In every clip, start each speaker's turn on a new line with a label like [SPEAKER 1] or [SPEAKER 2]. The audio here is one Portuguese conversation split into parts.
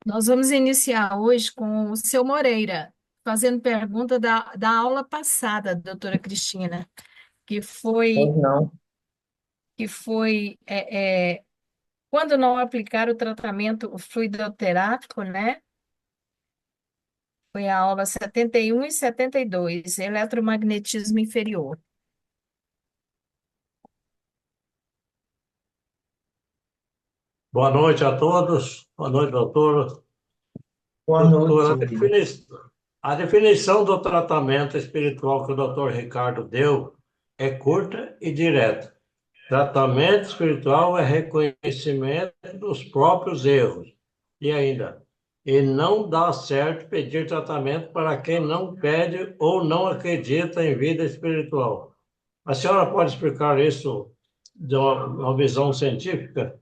[SPEAKER 1] Nós vamos iniciar hoje com o seu Moreira, fazendo pergunta da aula passada, doutora Cristina, que
[SPEAKER 2] Pois
[SPEAKER 1] foi,
[SPEAKER 2] não.
[SPEAKER 1] que foi quando não aplicar o tratamento fluidoterápico, né? Foi a aula 71 e 72, eletromagnetismo inferior.
[SPEAKER 3] Boa noite a todos. Boa noite, doutor.
[SPEAKER 2] Boa
[SPEAKER 3] Doutor,
[SPEAKER 2] noite, William.
[SPEAKER 3] a definição do tratamento espiritual que o doutor Ricardo deu é curta e direta. Tratamento espiritual é reconhecimento dos próprios erros. E ainda, e não dá certo pedir tratamento para quem não pede ou não acredita em vida espiritual. A senhora pode explicar isso de uma visão científica?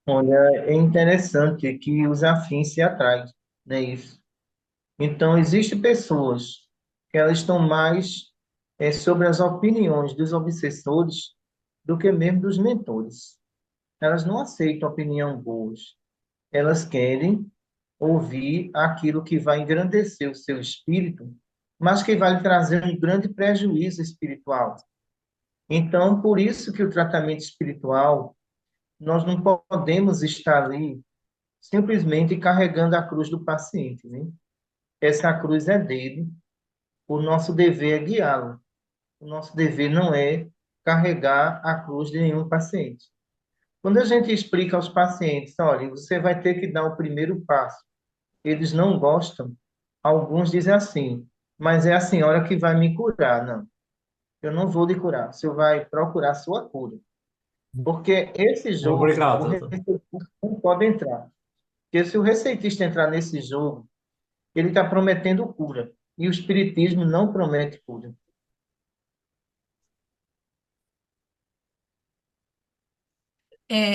[SPEAKER 2] Olha, é interessante que os afins se atraem, não é isso? Então, existem pessoas que elas estão mais sobre as opiniões dos obsessores do que mesmo dos mentores. Elas não aceitam opinião boas. Elas querem ouvir aquilo que vai engrandecer o seu espírito, mas que vai lhe trazer um grande prejuízo espiritual. Então, por isso que o tratamento espiritual nós não podemos estar ali simplesmente carregando a cruz do paciente, né? Essa cruz é dele, o nosso dever é guiá-lo. O nosso dever não é carregar a cruz de nenhum paciente. Quando a gente explica aos pacientes, olha, você vai ter que dar o primeiro passo. Eles não gostam. Alguns dizem assim, mas é a senhora que vai me curar. Não, eu não vou lhe curar. O senhor vai procurar a sua cura. Porque esse jogo, o
[SPEAKER 3] Obrigado, doutor.
[SPEAKER 2] receitista não pode entrar. Porque se o receitista entrar nesse jogo, ele está prometendo cura. E o espiritismo não promete cura.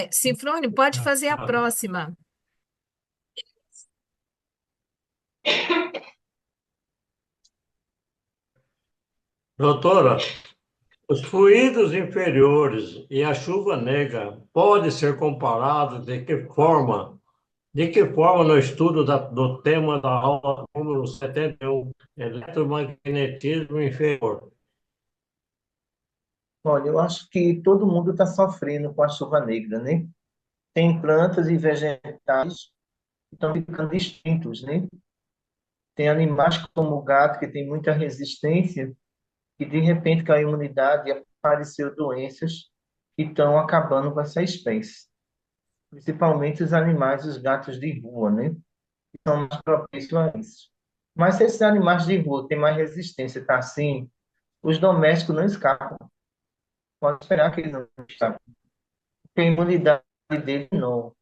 [SPEAKER 1] Cifrone, pode fazer a próxima.
[SPEAKER 3] Doutora, os fluidos inferiores e a chuva negra pode ser comparado de que forma no estudo do tema da aula número 71, eletromagnetismo inferior?
[SPEAKER 2] Olha, eu acho que todo mundo está sofrendo com a chuva negra, né? Tem plantas e vegetais que estão ficando extintos, né? Tem animais como o gato, que tem muita resistência, e de repente caiu a imunidade e apareceu doenças que estão acabando com essa espécie. Principalmente os animais, os gatos de rua, né? Que são mais propícios a isso. Mas se esses animais de rua têm mais resistência, tá assim, os domésticos não escapam. Pode esperar que eles não escapem. Porque a imunidade dele não.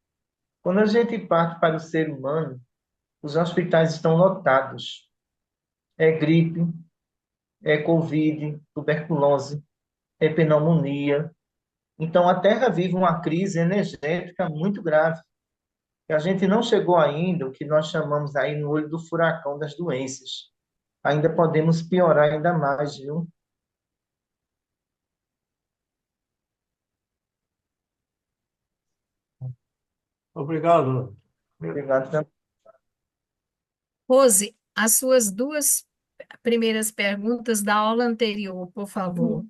[SPEAKER 2] Quando a gente parte para o ser humano, os hospitais estão lotados. É gripe, é Covid, tuberculose, é pneumonia. Então, a Terra vive uma crise energética muito grave. E a gente não chegou ainda, o que nós chamamos aí no olho do furacão das doenças. Ainda podemos piorar ainda mais, viu?
[SPEAKER 3] Obrigado.
[SPEAKER 2] Obrigado.
[SPEAKER 1] Rose, as suas duas primeiras perguntas da aula anterior, por favor.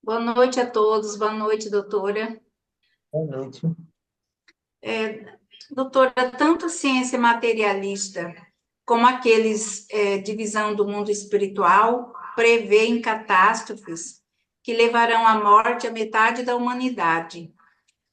[SPEAKER 4] Boa noite a todos, boa noite, doutora.
[SPEAKER 2] Boa noite.
[SPEAKER 4] Doutora, tanto a ciência materialista como aqueles de visão do mundo espiritual prevêem catástrofes que levarão à morte a metade da humanidade.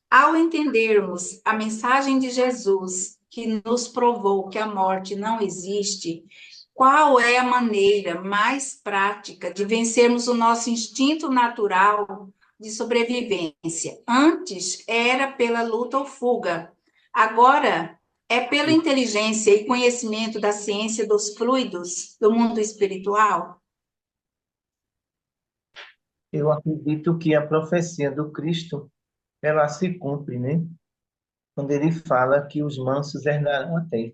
[SPEAKER 4] Ao entendermos a mensagem de Jesus, que nos provou que a morte não existe, qual é a maneira mais prática de vencermos o nosso instinto natural de sobrevivência? Antes era pela luta ou fuga, agora é pela inteligência e conhecimento da ciência dos fluidos do mundo espiritual?
[SPEAKER 2] Eu acredito que a profecia do Cristo, ela se cumpre, né? Quando ele fala que os mansos herdarão a terra.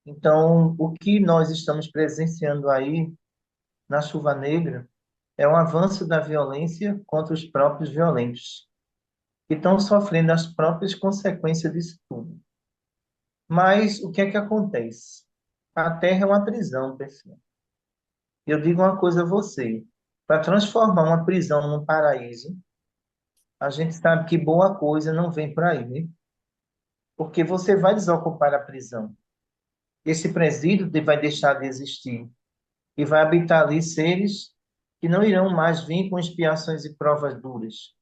[SPEAKER 2] Então, o que nós estamos presenciando aí na Chuva Negra é um avanço da violência contra os próprios violentos. que estão sofrendo as próprias consequências disso tudo. Mas o que é que acontece? A Terra é uma prisão, pessoal. Eu digo uma coisa a você: para transformar uma prisão num paraíso, a gente sabe que boa coisa não vem por aí, né? Porque você vai desocupar a prisão. Esse presídio vai deixar de existir e vai habitar ali seres que não irão mais vir com expiações e provas duras,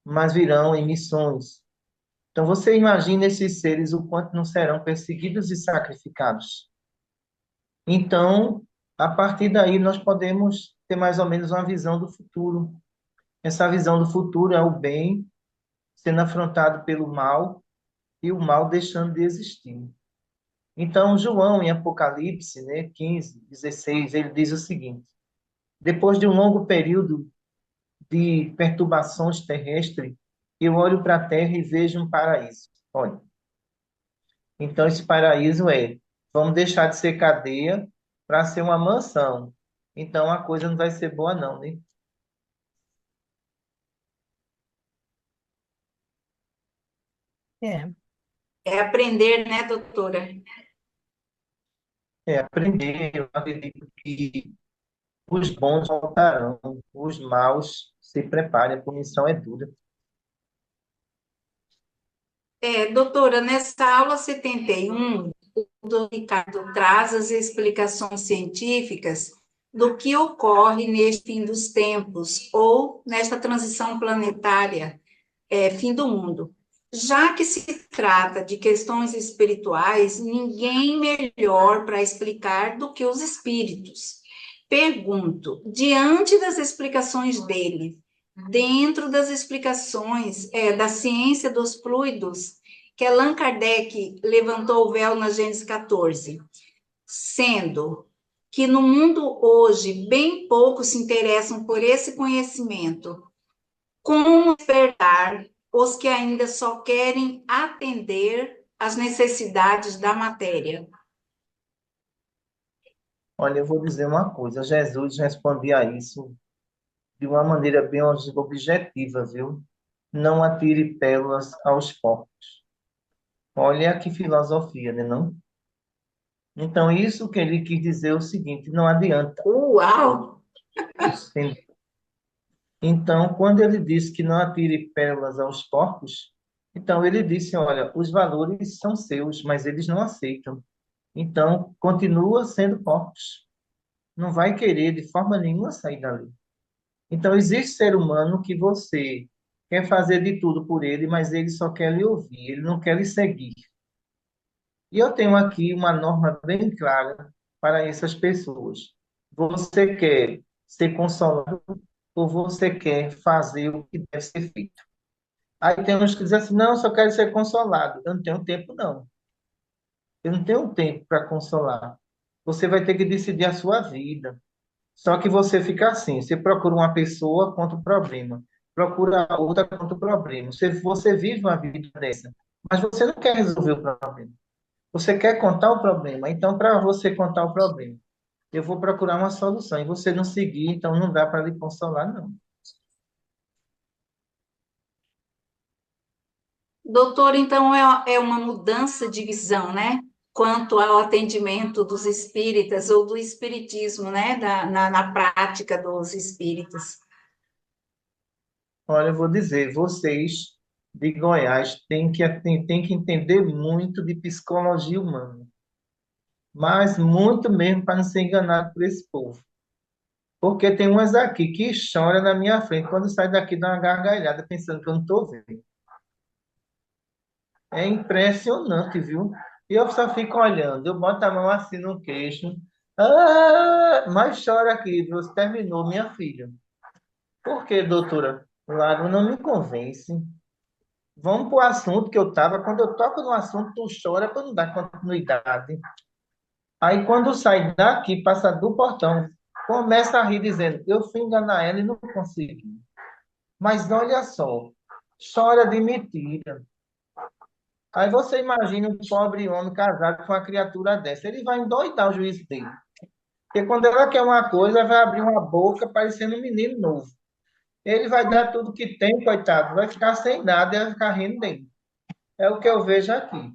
[SPEAKER 2] mas virão em missões. Então você imagina esses seres o quanto não serão perseguidos e sacrificados. Então, a partir daí nós podemos ter mais ou menos uma visão do futuro. Essa visão do futuro é o bem sendo afrontado pelo mal e o mal deixando de existir. Então, João, em Apocalipse, né, 15, 16, ele diz o seguinte: depois de um longo período de perturbações terrestres, eu olho para a terra e vejo um paraíso. Olha, então esse paraíso vamos deixar de ser cadeia para ser uma mansão. Então a coisa não vai ser boa não, né?
[SPEAKER 1] É,
[SPEAKER 4] É aprender, né, doutora?
[SPEAKER 2] É aprender, eu acredito que os bons voltarão, os maus se preparem, a punição é dura.
[SPEAKER 4] Doutora, nessa aula 71, o doutor Ricardo traz as explicações científicas do que ocorre neste fim dos tempos, ou nesta transição planetária, fim do mundo. Já que se trata de questões espirituais, ninguém melhor para explicar do que os espíritos. Pergunto, diante das explicações dele, dentro das explicações da ciência dos fluidos, que Allan Kardec levantou o véu na Gênesis 14, sendo que no mundo hoje bem poucos se interessam por esse conhecimento, como despertar os que ainda só querem atender às necessidades da matéria?
[SPEAKER 2] Olha, eu vou dizer uma coisa, Jesus respondia a isso de uma maneira bem objetiva, viu? Não atire pérolas aos porcos. Olha que filosofia, né, não? Então, isso que ele quis dizer é o seguinte, não adianta.
[SPEAKER 4] Uau!
[SPEAKER 2] Então, quando ele disse que não atire pérolas aos porcos, então ele disse, olha, os valores são seus, mas eles não aceitam. Então, continua sendo porcos. Não vai querer de forma nenhuma sair dali. Então, existe ser humano que você quer fazer de tudo por ele, mas ele só quer lhe ouvir, ele não quer lhe seguir. E eu tenho aqui uma norma bem clara para essas pessoas. Você quer ser consolado ou você quer fazer o que deve ser feito? Aí tem uns que dizem assim, não, eu só quero ser consolado. Eu não tenho tempo, não. Eu não tenho tempo para consolar. Você vai ter que decidir a sua vida. Só que você fica assim, você procura uma pessoa contra o problema, procura outra contra o problema. Você vive uma vida dessa, mas você não quer resolver o problema. Você quer contar o problema. Então, para você contar o problema, eu vou procurar uma solução. E você não seguir, então não dá para lhe consolar, não.
[SPEAKER 4] Doutor, então é uma mudança de visão, né? Quanto ao atendimento dos espíritas ou do espiritismo, né? Na prática dos espíritas.
[SPEAKER 2] Olha, eu vou dizer, vocês de Goiás têm que entender muito de psicologia humana, mas muito mesmo para não ser enganado por esse povo. Porque tem umas aqui que choram na minha frente, quando sai daqui dá uma gargalhada pensando que eu não estou vendo. É impressionante, viu? E eu só fico olhando, eu boto a mão assim no queixo, mas chora aqui, você terminou, minha filha. Por quê, doutora? Lago não me convence. Vamos para o assunto que eu estava. Quando eu toco no assunto, tu chora para não dar continuidade. Aí, quando sai daqui, passa do portão, começa a rir, dizendo: eu fui enganar ela e não consegui. Mas olha só, chora de mentira. Aí você imagina um pobre homem casado com uma criatura dessa. Ele vai endoidar o juízo dele. Porque quando ela quer uma coisa, ela vai abrir uma boca parecendo um menino novo. Ele vai dar tudo que tem, coitado, vai ficar sem nada e vai ficar rindo dele. É o que eu vejo aqui,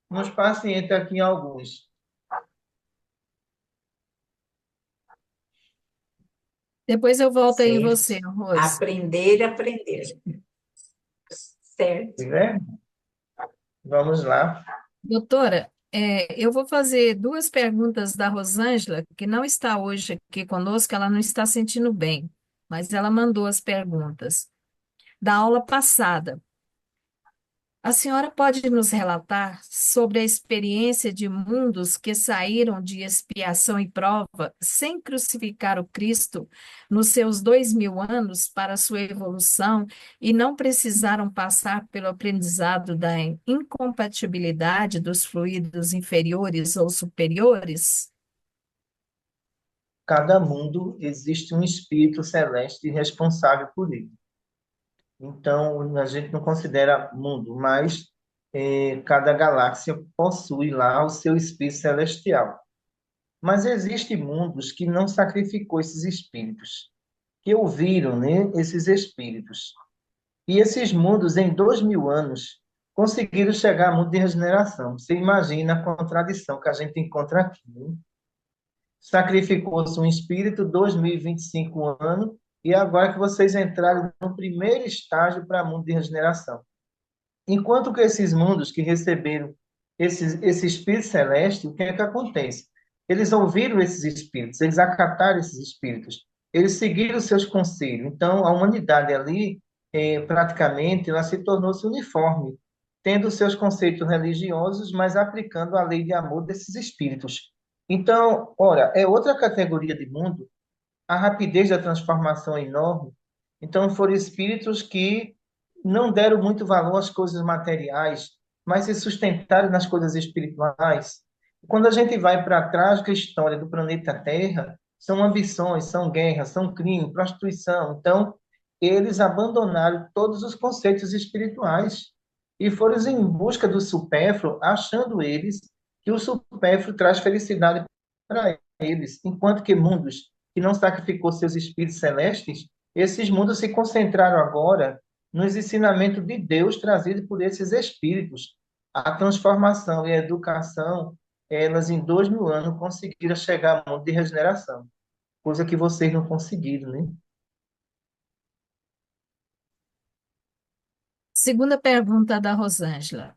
[SPEAKER 2] nos pacientes aqui, alguns.
[SPEAKER 1] Depois eu volto aí em
[SPEAKER 4] Certo.
[SPEAKER 1] você, Rose.
[SPEAKER 4] Aprender, aprender. Certo.
[SPEAKER 2] Né? Vamos lá.
[SPEAKER 1] Doutora, eu vou fazer duas perguntas da Rosângela, que não está hoje aqui conosco, ela não está sentindo bem, mas ela mandou as perguntas da aula passada. A senhora pode nos relatar sobre a experiência de mundos que saíram de expiação e prova sem crucificar o Cristo nos seus 2000 anos para sua evolução e não precisaram passar pelo aprendizado da incompatibilidade dos fluidos inferiores ou superiores?
[SPEAKER 2] Cada mundo existe um espírito celeste responsável por ele. Então, a gente não considera mundo, mas cada galáxia possui lá o seu espírito celestial. Mas existem mundos que não sacrificou esses espíritos, que ouviram, né, esses espíritos. E esses mundos, em 2000 anos, conseguiram chegar ao mundo de regeneração. Você imagina a contradição que a gente encontra aqui, né? Sacrificou-se um espírito, 2025 anos, e agora que vocês entraram no primeiro estágio para o mundo de regeneração. Enquanto que esses mundos que receberam esse espírito celeste, o que é que acontece? Eles ouviram esses espíritos, eles acataram esses espíritos, eles seguiram os seus conselhos. Então, a humanidade ali, praticamente, ela se tornou-se uniforme, tendo seus conceitos religiosos, mas aplicando a lei de amor desses espíritos. Então, ora, é outra categoria de mundo, a rapidez da transformação é enorme. Então, foram espíritos que não deram muito valor às coisas materiais, mas se sustentaram nas coisas espirituais. Quando a gente vai para a trágica história do planeta Terra, são ambições, são guerras, são crime, prostituição. Então, eles abandonaram todos os conceitos espirituais e foram em busca do supérfluo, achando eles que o supérfluo traz felicidade para eles, enquanto que mundos que não sacrificou seus espíritos celestes, esses mundos se concentraram agora nos ensinamentos de Deus trazidos por esses espíritos. A transformação e a educação, elas em 2000 anos conseguiram chegar ao mundo de regeneração, coisa que vocês não conseguiram, né?
[SPEAKER 1] Segunda pergunta da Rosângela.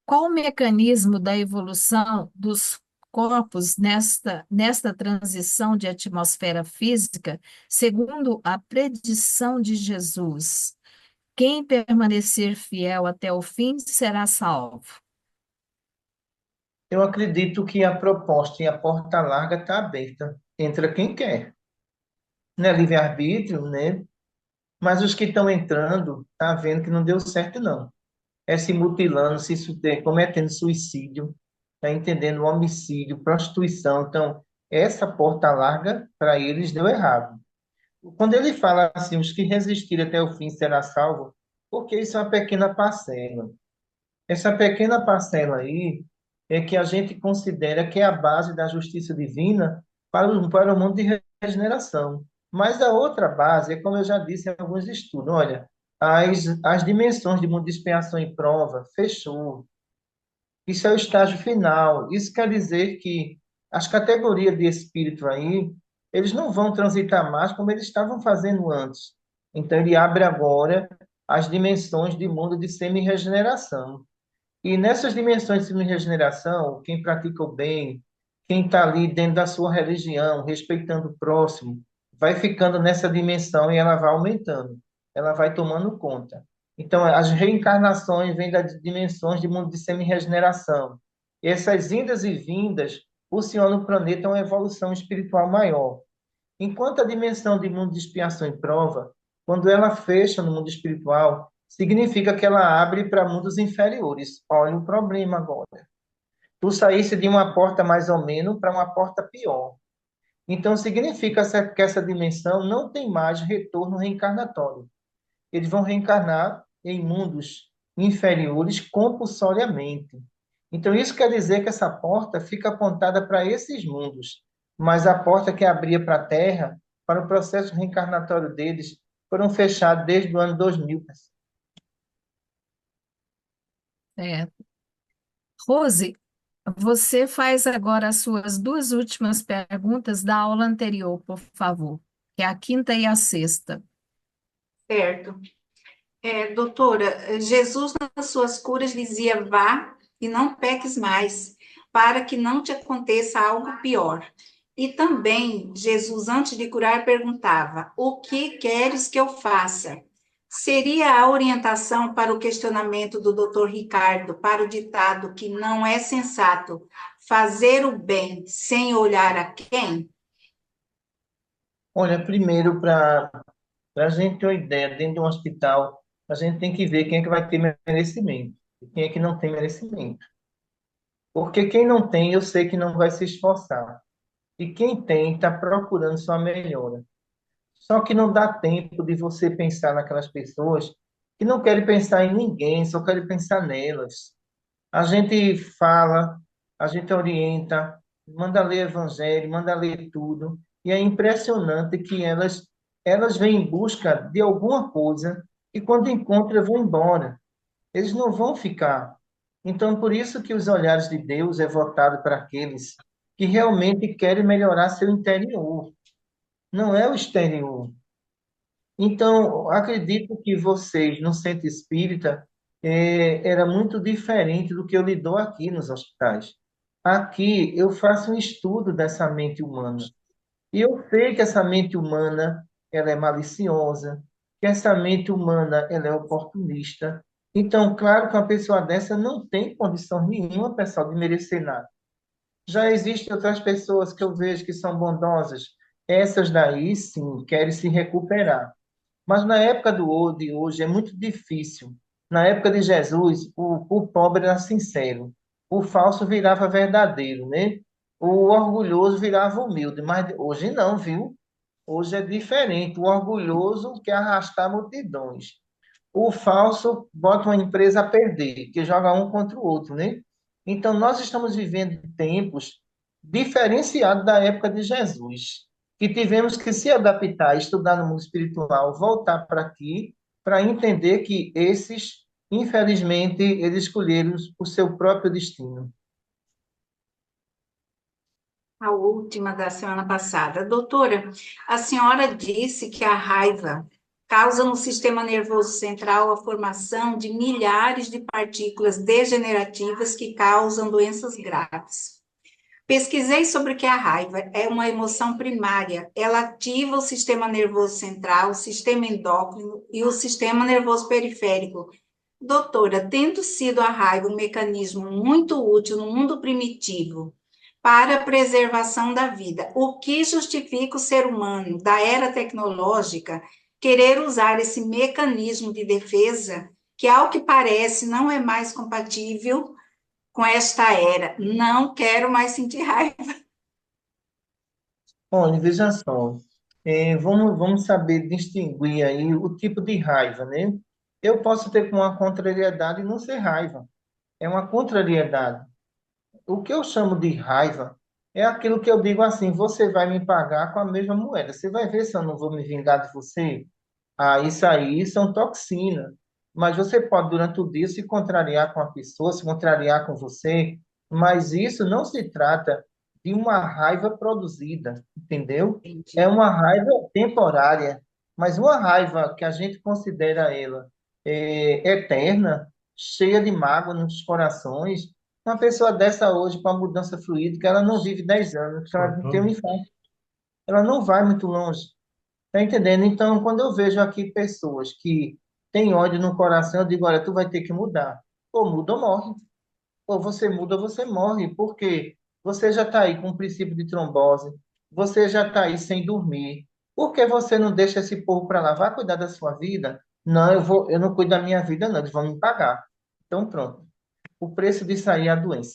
[SPEAKER 1] Qual o mecanismo da evolução dos corpos nesta transição de atmosfera física, segundo a predição de Jesus? Quem permanecer fiel até o fim será salvo.
[SPEAKER 2] Eu acredito que a proposta e a porta larga está aberta. Entra quem quer. Não é livre-arbítrio, né? Mas os que estão entrando, tá vendo que não deu certo, não. É se mutilando, cometendo suicídio, tá entendendo? Homicídio, prostituição. Então, essa porta larga, para eles, deu errado. Quando ele fala assim, os que resistirem até o fim será salvo, porque isso é uma pequena parcela. Essa pequena parcela aí é que a gente considera que é a base da justiça divina para o mundo de regeneração. Mas a outra base é, como eu já disse em alguns estudos, olha, as dimensões de mundo de expiação e prova fechou. Isso é o estágio final. Isso quer dizer que as categorias de espírito aí, eles não vão transitar mais como eles estavam fazendo antes. Então, ele abre agora as dimensões de mundo de semi-regeneração. E nessas dimensões de semi-regeneração, quem pratica o bem, quem está ali dentro da sua religião, respeitando o próximo, vai ficando nessa dimensão e ela vai aumentando, ela vai tomando conta. Então, as reencarnações vêm das dimensões de mundo de semi-regeneração. Essas indas e vindas, o Senhor no planeta é uma evolução espiritual maior. Enquanto a dimensão de mundo de expiação e prova, quando ela fecha no mundo espiritual, significa que ela abre para mundos inferiores. Olha o problema agora. Tu saísse de uma porta mais ou menos para uma porta pior. Então, significa que essa dimensão não tem mais retorno reencarnatório. Eles vão reencarnar em mundos inferiores compulsoriamente. Então, isso quer dizer que essa porta fica apontada para esses mundos, mas a porta que abria para a Terra, para o processo reencarnatório deles, foram fechados desde o ano 2000.
[SPEAKER 1] É. Rose, você faz agora as suas duas últimas perguntas da aula anterior, por favor, que é a quinta e a sexta.
[SPEAKER 4] Certo. Doutora, Jesus nas suas curas dizia: vá e não peques mais, para que não te aconteça algo pior. E também, Jesus, antes de curar, perguntava: o que queres que eu faça? Seria a orientação para o questionamento do doutor Ricardo, para o ditado que não é sensato fazer o bem sem olhar a quem?
[SPEAKER 2] Olha, primeiro, para a gente ter uma ideia, dentro de um hospital, a gente tem que ver quem é que vai ter merecimento e quem é que não tem merecimento. Porque quem não tem, eu sei que não vai se esforçar. E quem tem, está procurando sua melhora. Só que não dá tempo de você pensar naquelas pessoas que não querem pensar em ninguém, só querem pensar nelas. A gente fala, a gente orienta, manda ler evangelho, manda ler tudo, e é impressionante que elas vêm em busca de alguma coisa e quando encontram vão embora. Eles não vão ficar. Então, por isso que os olhares de Deus é voltado para aqueles que realmente querem melhorar seu interior, não é o exterior. Então, acredito que vocês, no centro espírita, era muito diferente do que eu lido aqui nos hospitais. Aqui eu faço um estudo dessa mente humana. E eu sei que essa mente humana, ela é maliciosa, que essa mente humana, ela é oportunista. Então, claro que uma pessoa dessa não tem condição nenhuma, pessoal, de merecer nada. Já existem outras pessoas que eu vejo que são bondosas. Essas daí, sim, querem se recuperar. Mas na época de hoje é muito difícil. Na época de Jesus, o pobre era sincero, o falso virava verdadeiro, né? O orgulhoso virava humilde, mas hoje não, viu? Hoje é diferente. O orgulhoso quer arrastar multidões. O falso bota uma empresa a perder, que joga um contra o outro, né? Então, nós estamos vivendo tempos diferenciados da época de Jesus, que tivemos que se adaptar, estudar no mundo espiritual, voltar para aqui, para entender que esses, infelizmente, eles escolheram o seu próprio destino.
[SPEAKER 4] A última da semana passada. Doutora, a senhora disse que a raiva causa no sistema nervoso central a formação de milhares de partículas degenerativas que causam doenças graves. Pesquisei sobre que a raiva é uma emoção primária. Ela ativa o sistema nervoso central, o sistema endócrino e o sistema nervoso periférico. Doutora, tendo sido a raiva um mecanismo muito útil no mundo primitivo para a preservação da vida, o que justifica o ser humano da era tecnológica querer usar esse mecanismo de defesa, que, ao que parece, não é mais compatível com esta era? Não quero mais sentir raiva.
[SPEAKER 2] Olha, veja só, vamos saber distinguir aí o tipo de raiva, né? Eu posso ter uma contrariedade e não ser raiva. É uma contrariedade. O que eu chamo de raiva é aquilo que eu digo assim: você vai me pagar com a mesma moeda. Você vai ver se eu não vou me vingar de você. Ah, isso aí são toxinas. Mas você pode, durante o dia, se contrariar com a pessoa, se contrariar com você. Mas isso não se trata de uma raiva produzida, entendeu? É
[SPEAKER 4] Entendi.
[SPEAKER 2] uma raiva temporária. Mas uma raiva que a gente considera ela eterna, cheia de mágoa nos corações. Uma pessoa dessa hoje, com a mudança fluídica, ela não vive 10 anos, ela não tem um
[SPEAKER 3] Cortou.
[SPEAKER 2] infarto, ela não vai muito longe. Tá entendendo? Então, quando eu vejo aqui pessoas que têm ódio no coração, eu digo, olha, tu vai ter que mudar. Ou muda ou morre. Ou você muda ou você morre. Porque você já está aí com um princípio de trombose, você já está aí sem dormir. Por que você não deixa esse povo para lá? Vai cuidar da sua vida? Não, eu não cuido da minha vida, não, eles vão me pagar. Então, pronto. O preço disso aí é a doença.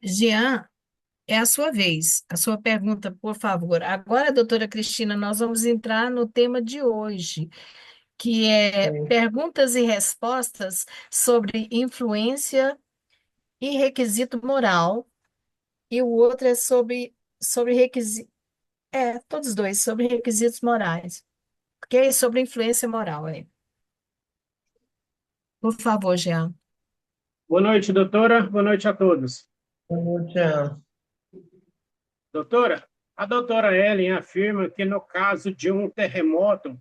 [SPEAKER 1] Jean, é a sua vez. A sua pergunta, por favor. Agora, doutora Cristina, nós vamos entrar no tema de hoje, que é
[SPEAKER 2] É,
[SPEAKER 1] perguntas e respostas sobre influência e requisito moral e o outro é sobre requisitos. É, todos dois, sobre requisitos morais. Porque é sobre influência moral, é. Por favor, Jean.
[SPEAKER 5] Boa noite, doutora. Boa noite a todos.
[SPEAKER 2] Jean.
[SPEAKER 5] Doutora, a doutora Ellen afirma que no caso de um terremoto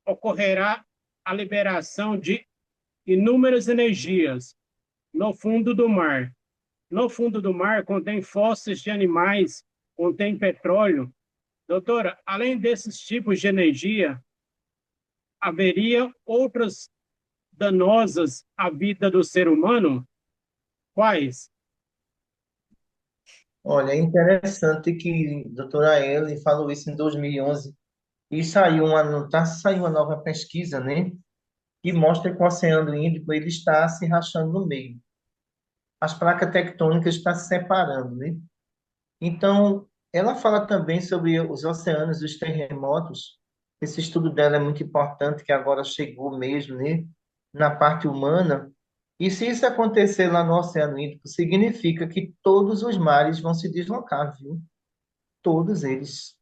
[SPEAKER 5] ocorrerá a liberação de inúmeras energias no fundo do mar. No fundo do mar contém fósseis de animais, contém petróleo. Doutora, além desses tipos de energia, haveria outras danosas à vida do ser humano? Quais?
[SPEAKER 2] Olha, é interessante que a doutora Ellen falou isso em 2011 e saiu uma nova pesquisa, né, que mostra que o Oceano Índico ele está se rachando no meio. As placas tectônicas estão se separando, né? Então, ela fala também sobre os oceanos e os terremotos. Esse estudo dela é muito importante, que agora chegou mesmo, né, na parte humana. E se isso acontecer lá no Oceano Índico, significa que todos os mares vão se deslocar, viu? Todos eles.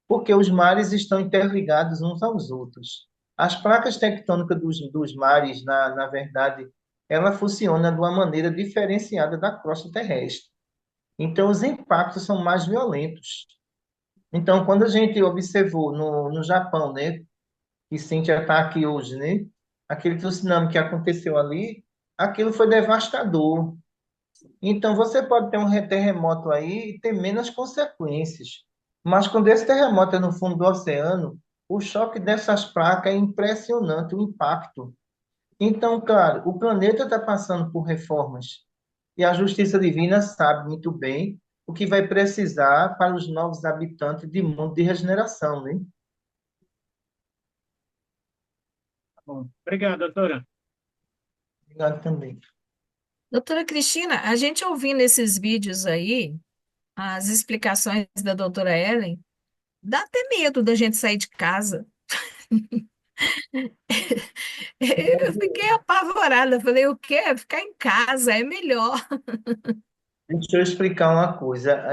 [SPEAKER 2] Porque os mares estão interligados uns aos outros. As placas tectônicas dos mares, na verdade, ela funciona de uma maneira diferenciada da crosta terrestre. Então, os impactos são mais violentos. Então, quando a gente observou no Japão, né, que Cintia está aqui hoje, né, aquele tsunami que aconteceu ali, aquilo foi devastador. Então, você pode ter um terremoto aí e ter menos consequências. Mas quando esse terremoto é no fundo do oceano, o choque dessas placas é impressionante, o impacto. Então, claro, o planeta está passando por reformas. E a justiça divina sabe muito bem o que vai precisar para os novos habitantes de mundo de regeneração, né?
[SPEAKER 5] Bom, obrigado, doutora.
[SPEAKER 2] Obrigado também.
[SPEAKER 1] Doutora Cristina, a gente ouvindo esses vídeos aí, as explicações da doutora Ellen, dá até medo da gente sair de casa. Eu fiquei apavorada. Falei, o quê? Ficar em casa é melhor.
[SPEAKER 2] Deixa eu explicar uma coisa.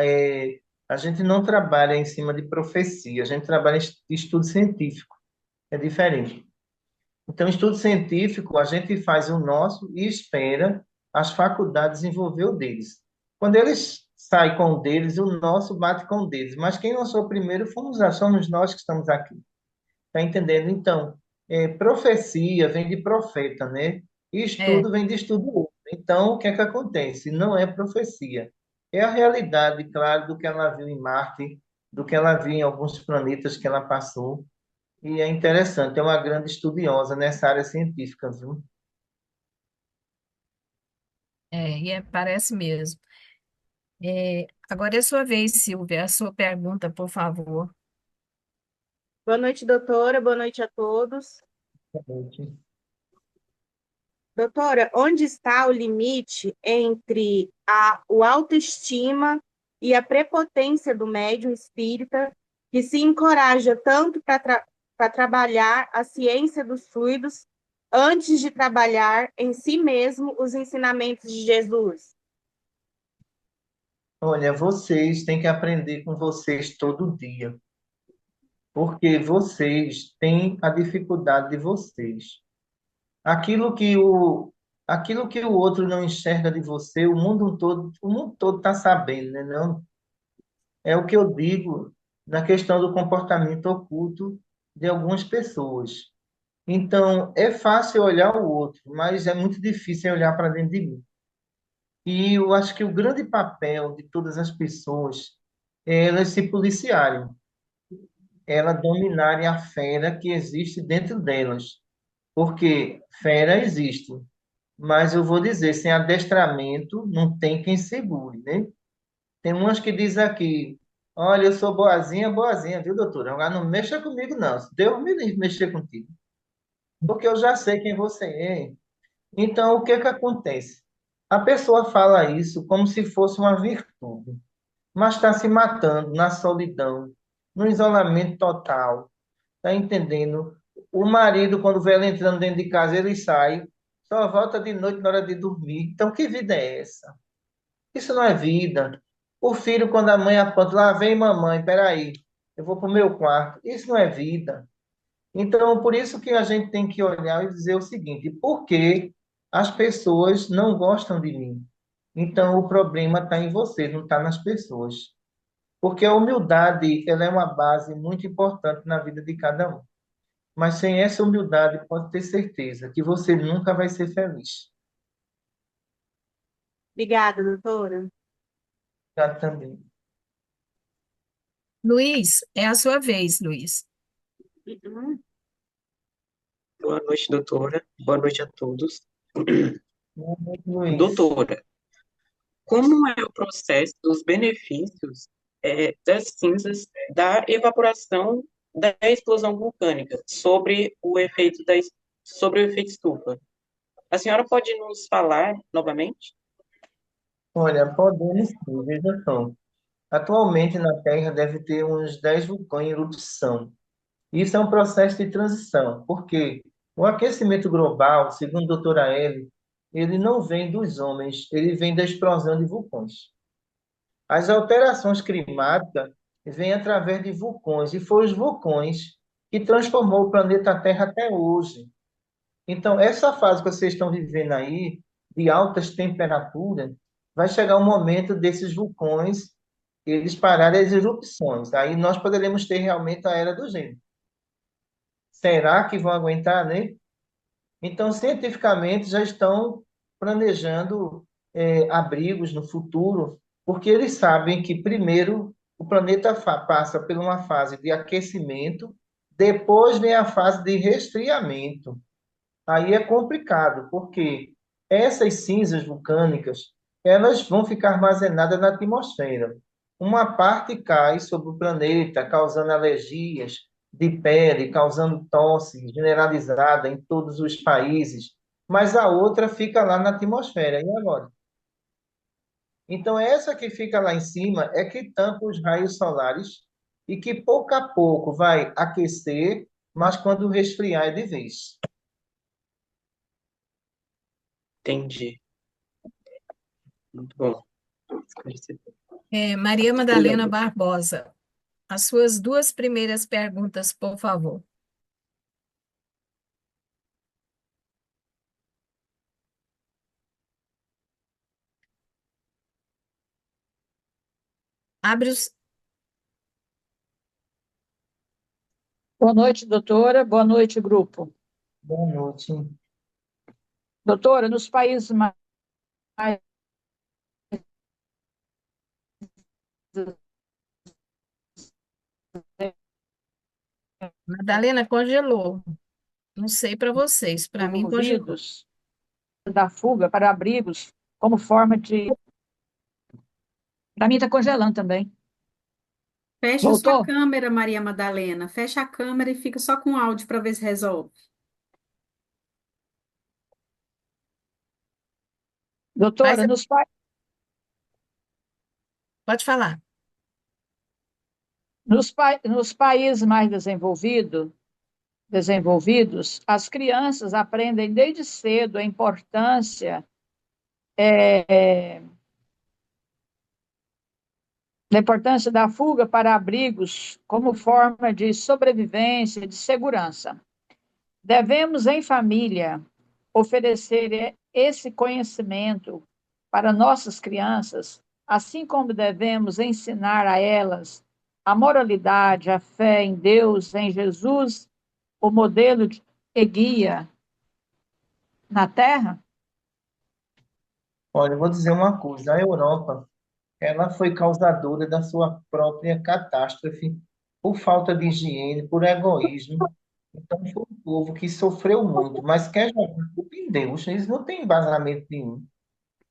[SPEAKER 2] A gente não trabalha em cima de profecia, a gente trabalha em estudo científico. É diferente. Então, estudo científico, a gente faz o nosso e espera as faculdades desenvolver o deles. Quando eles saem com o deles, o nosso bate com o deles. Mas quem lançou primeiro somos nós que estamos aqui. Tá entendendo? Então, profecia vem de profeta, né? E
[SPEAKER 1] É,
[SPEAKER 2] estudo vem de estudo. Então, o que é que acontece? Não é profecia. É a realidade, claro, do que ela viu em Marte, do que ela viu em alguns planetas que ela passou. E é interessante, é uma grande estudiosa nessa área científica, viu?
[SPEAKER 1] parece mesmo. Agora é a sua vez, Silvia, a sua pergunta, por favor.
[SPEAKER 6] Boa noite, doutora. Boa noite a todos. Doutora, onde está o limite entre o autoestima e a prepotência do médium espírita que se encoraja tanto para trabalhar a ciência dos fluidos antes de trabalhar em si mesmo os ensinamentos de Jesus?
[SPEAKER 2] Olha, vocês têm que aprender com vocês todo dia, porque vocês têm a dificuldade de vocês. Aquilo que aquilo que o outro não enxerga de você, o mundo todo está sabendo, né? Não, é o que eu digo na questão do comportamento oculto de algumas pessoas. Então, é fácil olhar o outro, mas é muito difícil olhar para dentro de mim. E eu acho que o grande papel de todas as pessoas é elas se policiarem, elas dominarem a fera que existe dentro delas. Porque fera existe, mas eu vou dizer, sem adestramento não tem quem segure, né? Tem umas que diz aqui, olha, eu sou boazinha, boazinha, viu, doutora? Agora não mexa comigo, não. Deus me livre de mexer contigo. Porque eu já sei quem você é. Então, o que que acontece? A pessoa fala isso como se fosse uma virtude, mas está se matando na solidão, no isolamento total. Tá entendendo? O marido, quando vê ela entrando dentro de casa, ele sai, só volta de noite na hora de dormir. Então, que vida é essa? Isso não é vida. O filho, quando a mãe aponta, lá vem mamãe, peraí, eu vou para o meu quarto. Isso não é vida. Então, por isso que a gente tem que olhar e dizer o seguinte: por que as pessoas não gostam de mim? Então, o problema está em você, não está nas pessoas. Porque a humildade, ela é uma base muito importante na vida de cada um. Mas sem essa humildade, pode ter certeza que você nunca vai ser feliz.
[SPEAKER 6] Obrigada, doutora.
[SPEAKER 2] Já também.
[SPEAKER 1] Luiz, é a sua vez, Luiz.
[SPEAKER 6] Uhum.
[SPEAKER 7] Boa noite, doutora. Boa noite a todos.
[SPEAKER 2] Boa noite, Luiz.
[SPEAKER 7] Doutora, como é o processo dos benefícios das cinzas da evaporação da explosão vulcânica sobre o efeito estufa? A senhora pode nos falar novamente?
[SPEAKER 2] Olha, podemos sim, veja só. Atualmente na Terra deve ter uns 10 vulcões em erupção. Isso é um processo de transição, porque o aquecimento global, segundo a doutora Elly, ele não vem dos homens, ele vem da explosão de vulcões. As alterações climáticas vêm através de vulcões, e foram os vulcões que transformou o planeta Terra até hoje. Então, essa fase que vocês estão vivendo aí, de altas temperaturas, vai chegar um momento desses vulcões eles pararem as erupções. Aí nós poderemos ter realmente a era do gelo. Será que vão aguentar, né? Então, cientificamente, já estão planejando abrigos no futuro, porque eles sabem que, primeiro, o planeta passa por uma fase de aquecimento, depois vem a fase de resfriamento. Aí é complicado, porque essas cinzas vulcânicas, elas vão ficar armazenadas na atmosfera. Uma parte cai sobre o planeta, causando alergias de pele, causando tosse generalizada em todos os países, mas a outra fica lá na atmosfera. E agora? Então, essa que fica lá em cima é que tampa os raios solares e que pouco a pouco vai aquecer, mas quando resfriar é de vez.
[SPEAKER 7] Entendi. Muito bom. Esclarecedor.
[SPEAKER 1] Maria Madalena
[SPEAKER 7] Obrigado.
[SPEAKER 1] Barbosa, as suas duas primeiras perguntas, por favor. Abre os.
[SPEAKER 8] Boa noite, doutora. Boa noite, grupo.
[SPEAKER 2] Boa noite.
[SPEAKER 8] Doutora, nos países mais
[SPEAKER 1] Madalena congelou. Não sei para vocês, para mim congelou.
[SPEAKER 8] desenvolvidos, da fuga para abrigos, como forma de. Para mim, está congelando também.
[SPEAKER 9] Fecha sua
[SPEAKER 8] Voltou?
[SPEAKER 9] câmera, Maria Madalena. Fecha a câmera e fica só com áudio para ver se resolve.
[SPEAKER 1] Mas
[SPEAKER 8] Doutora,
[SPEAKER 1] pode falar.
[SPEAKER 8] nos países mais desenvolvidos, as crianças aprendem desde cedo é, a importância da fuga para abrigos como forma de sobrevivência, de segurança. Devemos, em família, oferecer esse conhecimento para nossas crianças, assim como devemos ensinar a elas a moralidade, a fé em Deus, em Jesus, o modelo e guia na Terra?
[SPEAKER 2] Olha, eu vou dizer uma coisa, a Europa, ela foi causadora da sua própria catástrofe por falta de higiene, por egoísmo. Então, foi um povo que sofreu muito, mas quer jogar culpa em Deus. Eles não têm embasamento nenhum.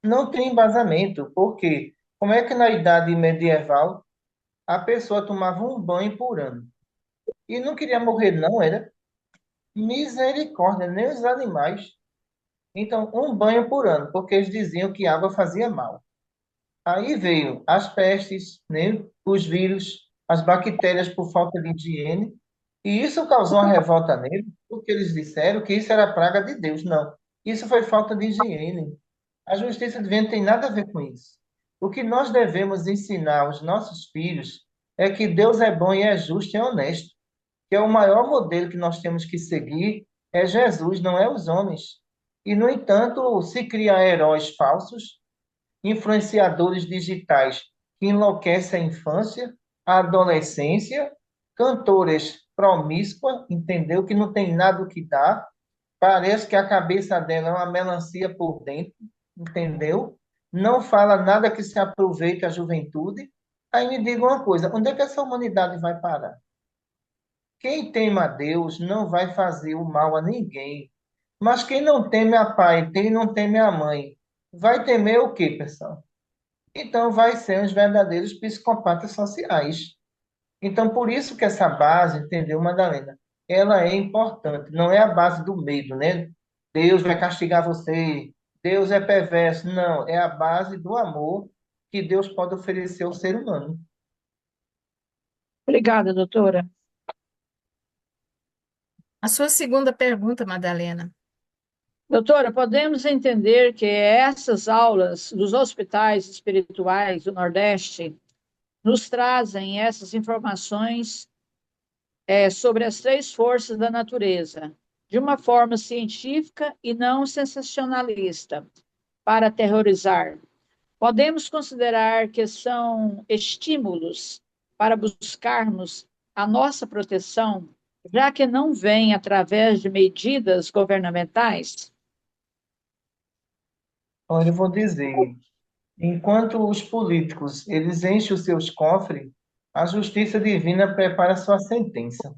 [SPEAKER 2] Não tem embasamento, porque como é que na idade medieval a pessoa tomava um banho por ano? E não queria morrer, não, era misericórdia, nem os animais. Então, um banho por ano, porque eles diziam que água fazia mal. Aí veio as pestes, né, os vírus, as bactérias por falta de higiene, e isso causou uma revolta neles, porque eles disseram que isso era praga de Deus. Não, isso foi falta de higiene. A justiça divina não tem nada a ver com isso. O que nós devemos ensinar aos nossos filhos é que Deus é bom e é justo e é honesto, que é o maior modelo que nós temos que seguir é Jesus, não é os homens. E, no entanto, se cria heróis falsos, influenciadores digitais que enlouquecem a infância, a adolescência, cantores promíscuas, entendeu? Que não tem nada o que dar, parece que a cabeça dela é uma melancia por dentro, entendeu? Não fala nada que se aproveite a juventude. Aí me diga uma coisa, onde é que essa humanidade vai parar? Quem teme a Deus não vai fazer o mal a ninguém. Mas quem não teme a pai, quem não teme a mãe, vai temer o quê, pessoal? Então vai ser os verdadeiros psicopatas sociais. Então por isso que essa base, entendeu, Madalena? Ela é importante, não é a base do medo, né? Deus vai castigar você, Deus é perverso. Não, é a base do amor que Deus pode oferecer ao ser humano.
[SPEAKER 8] Obrigada, doutora.
[SPEAKER 1] A sua segunda pergunta, Madalena.
[SPEAKER 8] Doutora, podemos entender que essas aulas dos hospitais espirituais do Nordeste nos trazem essas informações sobre as três forças da natureza, de uma forma científica e não sensacionalista, para aterrorizar. Podemos considerar que são estímulos para buscarmos a nossa proteção, já que não vem através de medidas governamentais?
[SPEAKER 2] Olha, eu vou dizer, enquanto os políticos eles enchem os seus cofres, a justiça divina prepara sua sentença.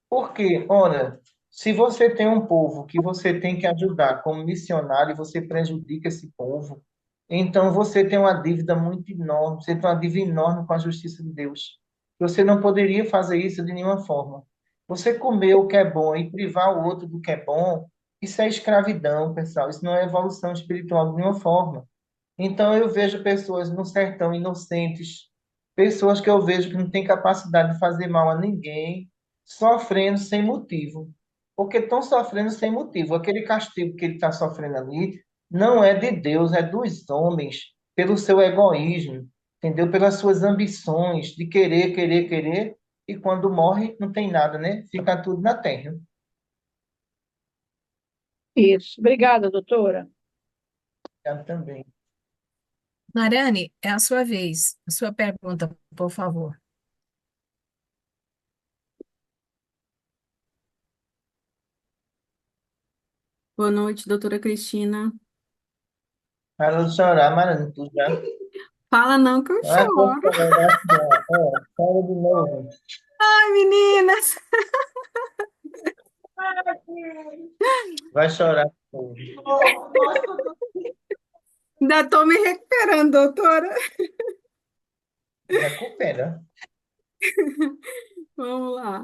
[SPEAKER 2] Porque, olha, se você tem um povo que você tem que ajudar como missionário e você prejudica esse povo, então você tem uma dívida muito enorme, você tem uma dívida enorme com a justiça de Deus. Você não poderia fazer isso de nenhuma forma. Você comer o que é bom e privar o outro do que é bom, isso é escravidão, pessoal. Isso não é evolução espiritual de nenhuma forma. Então eu vejo pessoas no sertão inocentes, pessoas que eu vejo que não têm capacidade de fazer mal a ninguém, sofrendo sem motivo. Porque estão sofrendo sem motivo. Aquele castigo que ele está sofrendo ali não é de Deus, é dos homens, pelo seu egoísmo, entendeu? Pelas suas ambições de querer, querer, querer, e quando morre não tem nada, né? Fica tudo na terra.
[SPEAKER 8] Isso. Obrigada, doutora.
[SPEAKER 2] Eu também.
[SPEAKER 1] Mariane, é a sua vez. A sua pergunta, por favor.
[SPEAKER 9] Boa noite, doutora Cristina.
[SPEAKER 2] Para de chorar, Marana, tu já.
[SPEAKER 9] Fala não que eu
[SPEAKER 2] Ah, tô
[SPEAKER 9] choro.
[SPEAKER 2] chorando, fala de novo.
[SPEAKER 9] Ai, meninas.
[SPEAKER 2] Vai chorar.
[SPEAKER 9] Ainda estou me recuperando, doutora.
[SPEAKER 2] Recupera.
[SPEAKER 9] Vamos lá.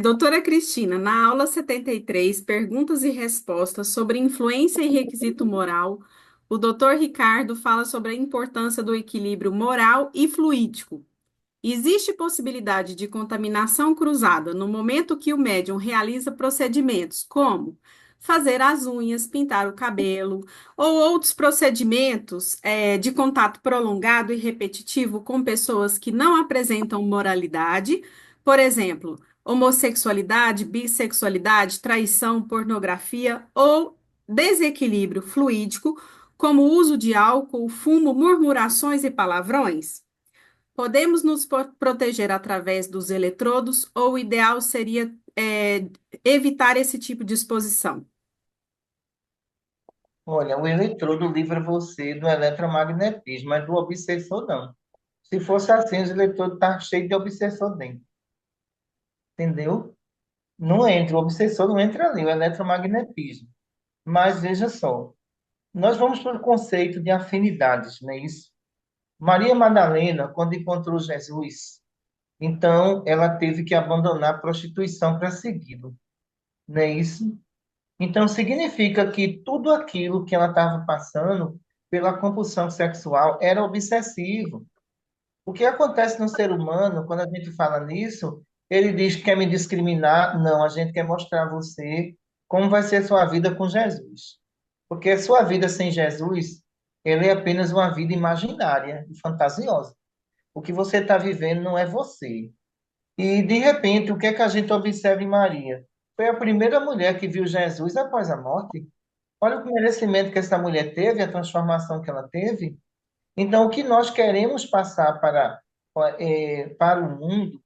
[SPEAKER 9] Doutora Cristina, na aula 73, perguntas e respostas sobre influência e requisito moral, o doutor Ricardo fala sobre a importância do equilíbrio moral e fluídico. Existe possibilidade de contaminação cruzada no momento que o médium realiza procedimentos como fazer as unhas, pintar o cabelo ou outros procedimentos de contato prolongado e repetitivo com pessoas que não apresentam moralidade, por exemplo, homossexualidade, bissexualidade, traição, pornografia ou desequilíbrio fluídico, como o uso de álcool, fumo, murmurações e palavrões? Podemos nos proteger através dos eletrodos ou o ideal seria evitar esse tipo de exposição?
[SPEAKER 2] Olha, o eletrodo livra você do eletromagnetismo, mas do obsessor não. Se fosse assim, os eletrodos estavam cheios de obsessor dentro. Entendeu? Não entra, o obsessor não entra ali, o eletromagnetismo. Mas veja só, nós vamos para o conceito de afinidades, não é isso? Maria Madalena, quando encontrou Jesus, então ela teve que abandonar a prostituição para segui-lo, não é isso? Então, significa que tudo aquilo que ela estava passando pela compulsão sexual era obsessivo. O que acontece no ser humano, quando a gente fala nisso, ele diz que quer me discriminar. Não, a gente quer mostrar a você como vai ser a sua vida com Jesus. Porque a sua vida sem Jesus ela é apenas uma vida imaginária e fantasiosa. O que você está vivendo não é você. E, de repente, o que é que a gente observa em Maria? Foi a primeira mulher que viu Jesus após a morte. Olha o merecimento que essa mulher teve, a transformação que ela teve. Então, o que nós queremos passar para o mundo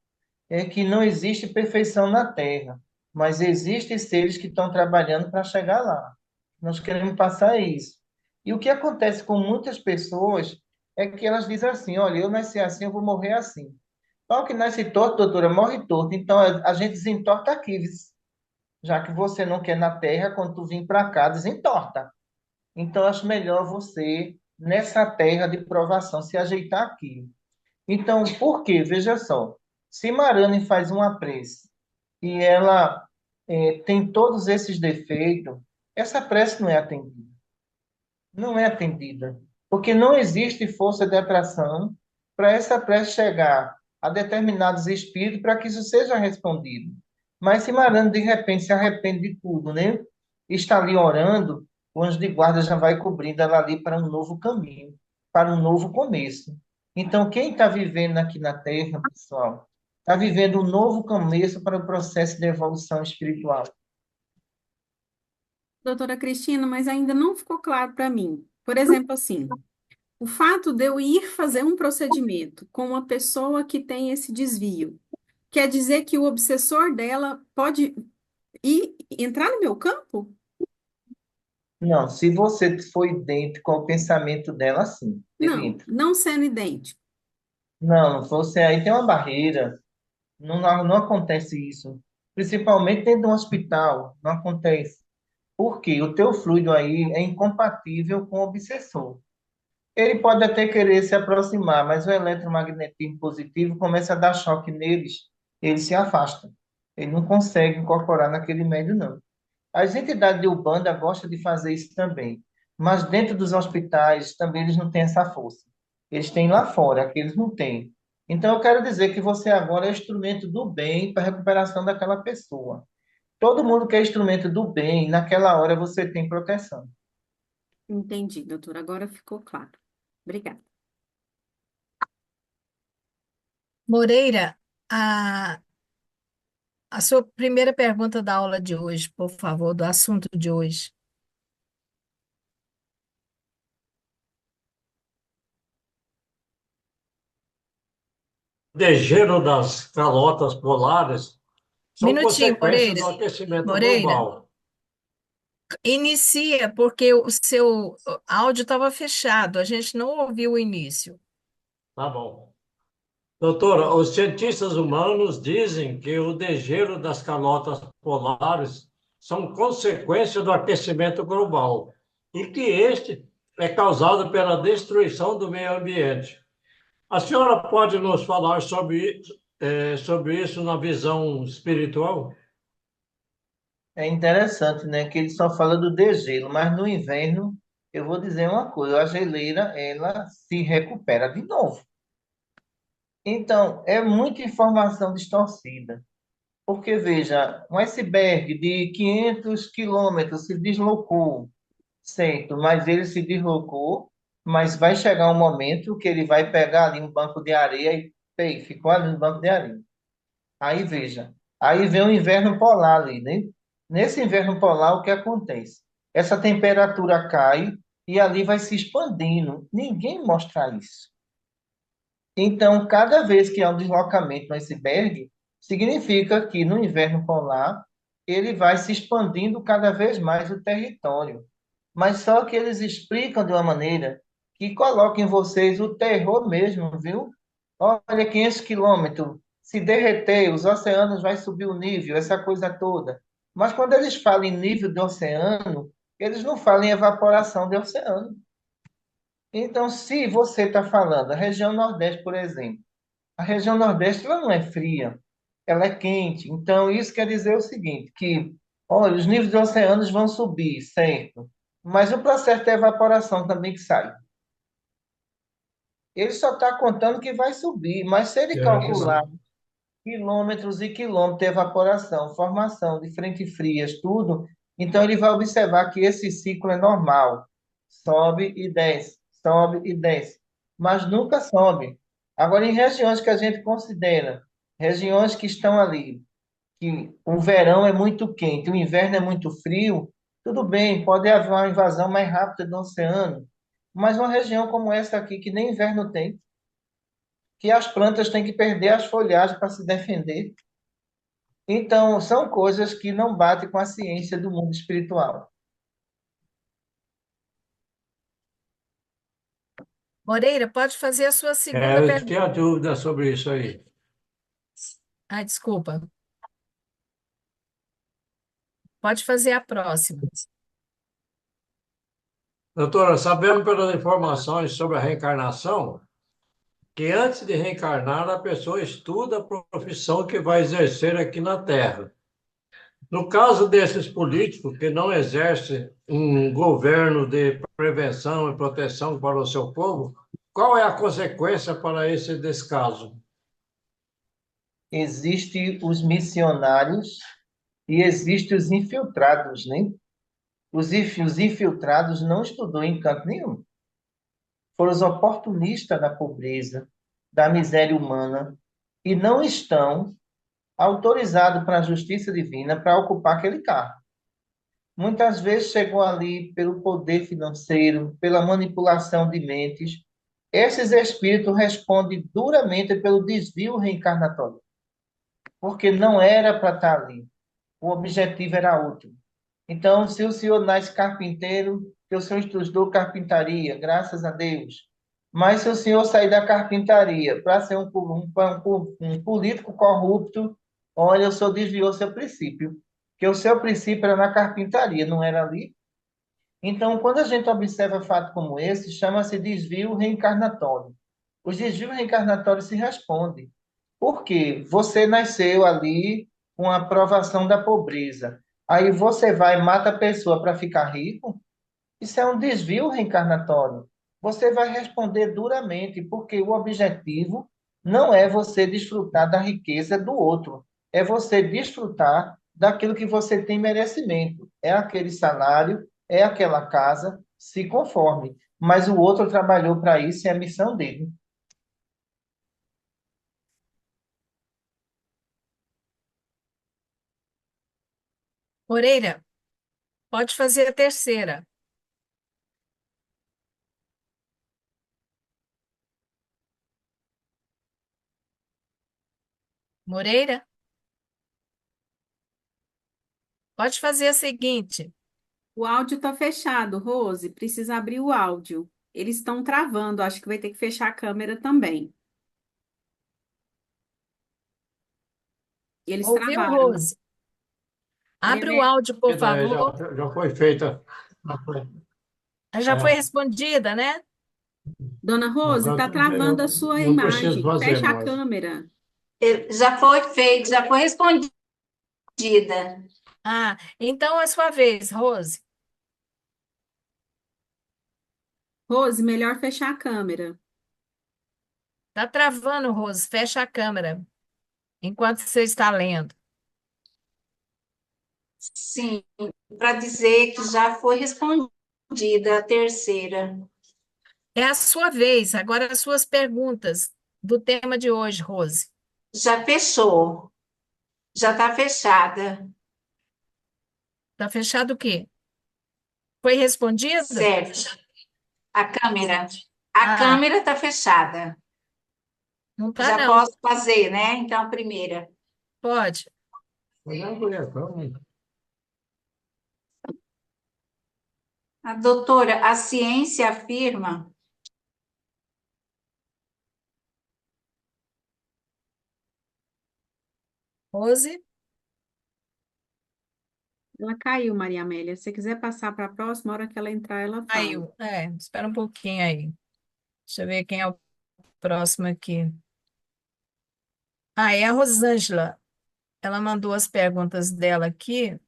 [SPEAKER 2] é que não existe perfeição na Terra, mas existem seres que estão trabalhando para chegar lá. Nós queremos passar isso. E o que acontece com muitas pessoas é que elas dizem assim: olha, eu nasci assim, eu vou morrer assim. Então, que nasce torto, doutora, morre torto. Então, a gente desentorta aqui, já que você não quer na Terra, quando tu vir para cá, desentorta. Então, eu acho melhor você, nessa terra de provação, se ajeitar aqui. Então, por quê? Veja só. Se Marane faz uma prece e ela tem todos esses defeitos, essa prece não é atendida. Não é atendida. Porque não existe força de atração para essa prece chegar a determinados espíritos para que isso seja respondido. Mas se Marane, de repente, se arrepende de tudo, né? Está ali orando, o anjo de guarda já vai cobrindo ela ali para um novo caminho, para um novo começo. Então, quem está vivendo aqui na Terra, pessoal, está vivendo um novo começo para o processo de evolução espiritual.
[SPEAKER 9] Doutora Cristina, mas ainda não ficou claro para mim. Por exemplo, assim, o fato de eu ir fazer um procedimento com uma pessoa que tem esse desvio, quer dizer que o obsessor dela pode entrar no meu campo?
[SPEAKER 2] Não, se você for idêntico com o pensamento dela, sim, ele
[SPEAKER 9] Não,
[SPEAKER 2] entra.
[SPEAKER 9] não sendo idêntico.
[SPEAKER 2] Não, você aí tem uma barreira, não acontece isso. Principalmente dentro de um hospital, não acontece. Por quê? O teu fluido aí é incompatível com o obsessor. Ele pode até querer se aproximar, mas o eletromagnetismo positivo começa a dar choque neles, ele se afasta. Ele não consegue incorporar naquele médio, não. As entidades de Umbanda gostam de fazer isso também, mas dentro dos hospitais também eles não têm essa força. Eles têm lá fora, que eles não têm. Então eu quero dizer que você agora é instrumento do bem para a recuperação daquela pessoa. Todo mundo que é instrumento do bem, naquela hora você tem proteção.
[SPEAKER 9] Entendi, doutora. Agora ficou claro. Obrigada.
[SPEAKER 1] Moreira, a, a sua primeira pergunta da aula de hoje, por favor, do assunto de hoje.
[SPEAKER 3] Degelo das calotas polares são
[SPEAKER 1] Minutinho,
[SPEAKER 3] consequência
[SPEAKER 1] Moreira.
[SPEAKER 3] do aquecimento
[SPEAKER 1] Moreira,
[SPEAKER 3] global.
[SPEAKER 1] inicia, porque o seu áudio estava fechado, a gente não ouviu o início.
[SPEAKER 3] Tá bom. Doutora, os cientistas humanos dizem que o degelo das calotas polares são consequência do aquecimento global e que este é causado pela destruição do meio ambiente. A senhora pode nos falar sobre isso na visão espiritual?
[SPEAKER 2] É interessante, né, que ele só fala do degelo, mas no inverno, eu vou dizer uma coisa, a geleira, ela se recupera de novo. Então, é muita informação distorcida. Porque, veja, um iceberg de 500 quilômetros se deslocou, certo? Mas ele se deslocou, mas vai chegar um momento que ele vai pegar ali um banco de areia e pei, ficou ali no banco de areia. Aí, veja, aí vem o inverno polar ali, né? Nesse inverno polar, o que acontece? Essa temperatura cai e ali vai se expandindo. Ninguém mostra isso. Então, cada vez que há um deslocamento no iceberg, significa que no inverno polar ele vai se expandindo cada vez mais o território. Mas só que eles explicam de uma maneira que coloca em vocês o terror mesmo, viu? Olha, 500 quilômetros, se derreter, os oceanos vai subir o nível, essa coisa toda. Mas quando eles falam em nível do oceano, eles não falam em evaporação do oceano. Então, se você está falando, a região Nordeste, por exemplo, a região Nordeste ela não é fria, ela é quente. Então, isso quer dizer o seguinte, que, olha, os níveis dos oceanos vão subir, certo? Mas o processo de evaporação também que sai. Ele só está contando que vai subir, mas se ele calcular quilômetros e quilômetros de evaporação, formação de frentes frias, tudo, então ele vai observar que esse ciclo é normal. Sobe e desce, sobe e desce, mas nunca sobe. Agora, em regiões que a gente considera, regiões que estão ali, que o verão é muito quente, o inverno é muito frio, tudo bem, pode haver uma invasão mais rápida do oceano, mas uma região como essa aqui, que nem inverno tem, que as plantas têm que perder as folhagens para se defender. Então, são coisas que não batem com a ciência do mundo espiritual.
[SPEAKER 1] Moreira, pode fazer a sua segunda
[SPEAKER 3] Eu tinha
[SPEAKER 1] pergunta.
[SPEAKER 3] dúvida sobre isso aí.
[SPEAKER 1] Ah, desculpa. Pode fazer a próxima.
[SPEAKER 3] Doutora, sabemos pelas informações sobre a reencarnação que antes de reencarnar, a pessoa estuda a profissão que vai exercer aqui na Terra. No caso desses políticos que não exercem um governo de prevenção e proteção para o seu povo, qual é a consequência para esse descaso?
[SPEAKER 2] Existem os missionários e existem os infiltrados, né? Os infiltrados não estudou em canto nenhum. Foram os oportunistas da pobreza, da miséria humana, e não estão autorizados para a justiça divina para ocupar aquele cargo. Muitas vezes chegou ali pelo poder financeiro, pela manipulação de mentes. Esses espíritos respondem duramente pelo desvio reencarnatório, porque não era para estar ali. O objetivo era outro. Então, se o senhor nasce carpinteiro, que o senhor estudou carpintaria, graças a Deus. Mas se o senhor sair da carpintaria para ser um político corrupto, olha, o senhor desviou seu princípio. Porque o seu princípio era na carpintaria, não era ali. Então, quando a gente observa fato como esse, chama-se desvio reencarnatório. Os desvios reencarnatórios se respondem. Por quê? Você nasceu ali com a provação da pobreza. Aí você vai e mata a pessoa para ficar rico? Isso é um desvio reencarnatório. Você vai responder duramente, porque o objetivo não é você desfrutar da riqueza do outro, é você desfrutar daquilo que você tem merecimento. É aquele salário, é aquela casa, se conforme. Mas o outro trabalhou para isso, é a missão dele.
[SPEAKER 1] Moreira, pode fazer a terceira. Moreira, pode fazer a seguinte.
[SPEAKER 9] O áudio está fechado, Rose. Precisa abrir o áudio. Eles estão travando. Acho que vai ter que fechar a câmera também. Eles
[SPEAKER 1] Ouviu,
[SPEAKER 9] travaram.
[SPEAKER 1] Rose? Abre o áudio, por favor.
[SPEAKER 3] Já foi feita. Já foi.
[SPEAKER 1] Já foi respondida, né?
[SPEAKER 9] Dona Rose, está travando a sua
[SPEAKER 3] Não preciso
[SPEAKER 9] imagem.
[SPEAKER 3] fazer
[SPEAKER 9] Fecha a
[SPEAKER 3] mais.
[SPEAKER 9] câmera.
[SPEAKER 4] Já foi feito, já foi respondida.
[SPEAKER 1] Ah, então é sua vez, Rose.
[SPEAKER 9] Rose, melhor fechar a câmera.
[SPEAKER 1] Tá travando, Rose. Fecha a câmera enquanto você está lendo.
[SPEAKER 4] Sim, para dizer que já foi respondida a terceira.
[SPEAKER 1] É a sua vez. Agora as suas perguntas do tema de hoje, Rose.
[SPEAKER 4] Já fechou, já está fechada.
[SPEAKER 1] Tá fechado o quê? Foi respondida?
[SPEAKER 4] Certo. A câmera.
[SPEAKER 1] Ah.
[SPEAKER 4] A câmera está fechada.
[SPEAKER 1] Não tá,
[SPEAKER 4] Já
[SPEAKER 1] não.
[SPEAKER 4] posso fazer, né? Então, a primeira.
[SPEAKER 1] Pode.
[SPEAKER 4] A doutora, a ciência afirma.
[SPEAKER 1] Rose?
[SPEAKER 9] Ela caiu, Maria Amélia. Se você quiser passar para a próxima, a hora que ela entrar, ela fala.
[SPEAKER 1] Caiu. Espera um pouquinho aí. Deixa eu ver quem é o próximo aqui. É a Rosângela. Ela mandou as perguntas dela aqui.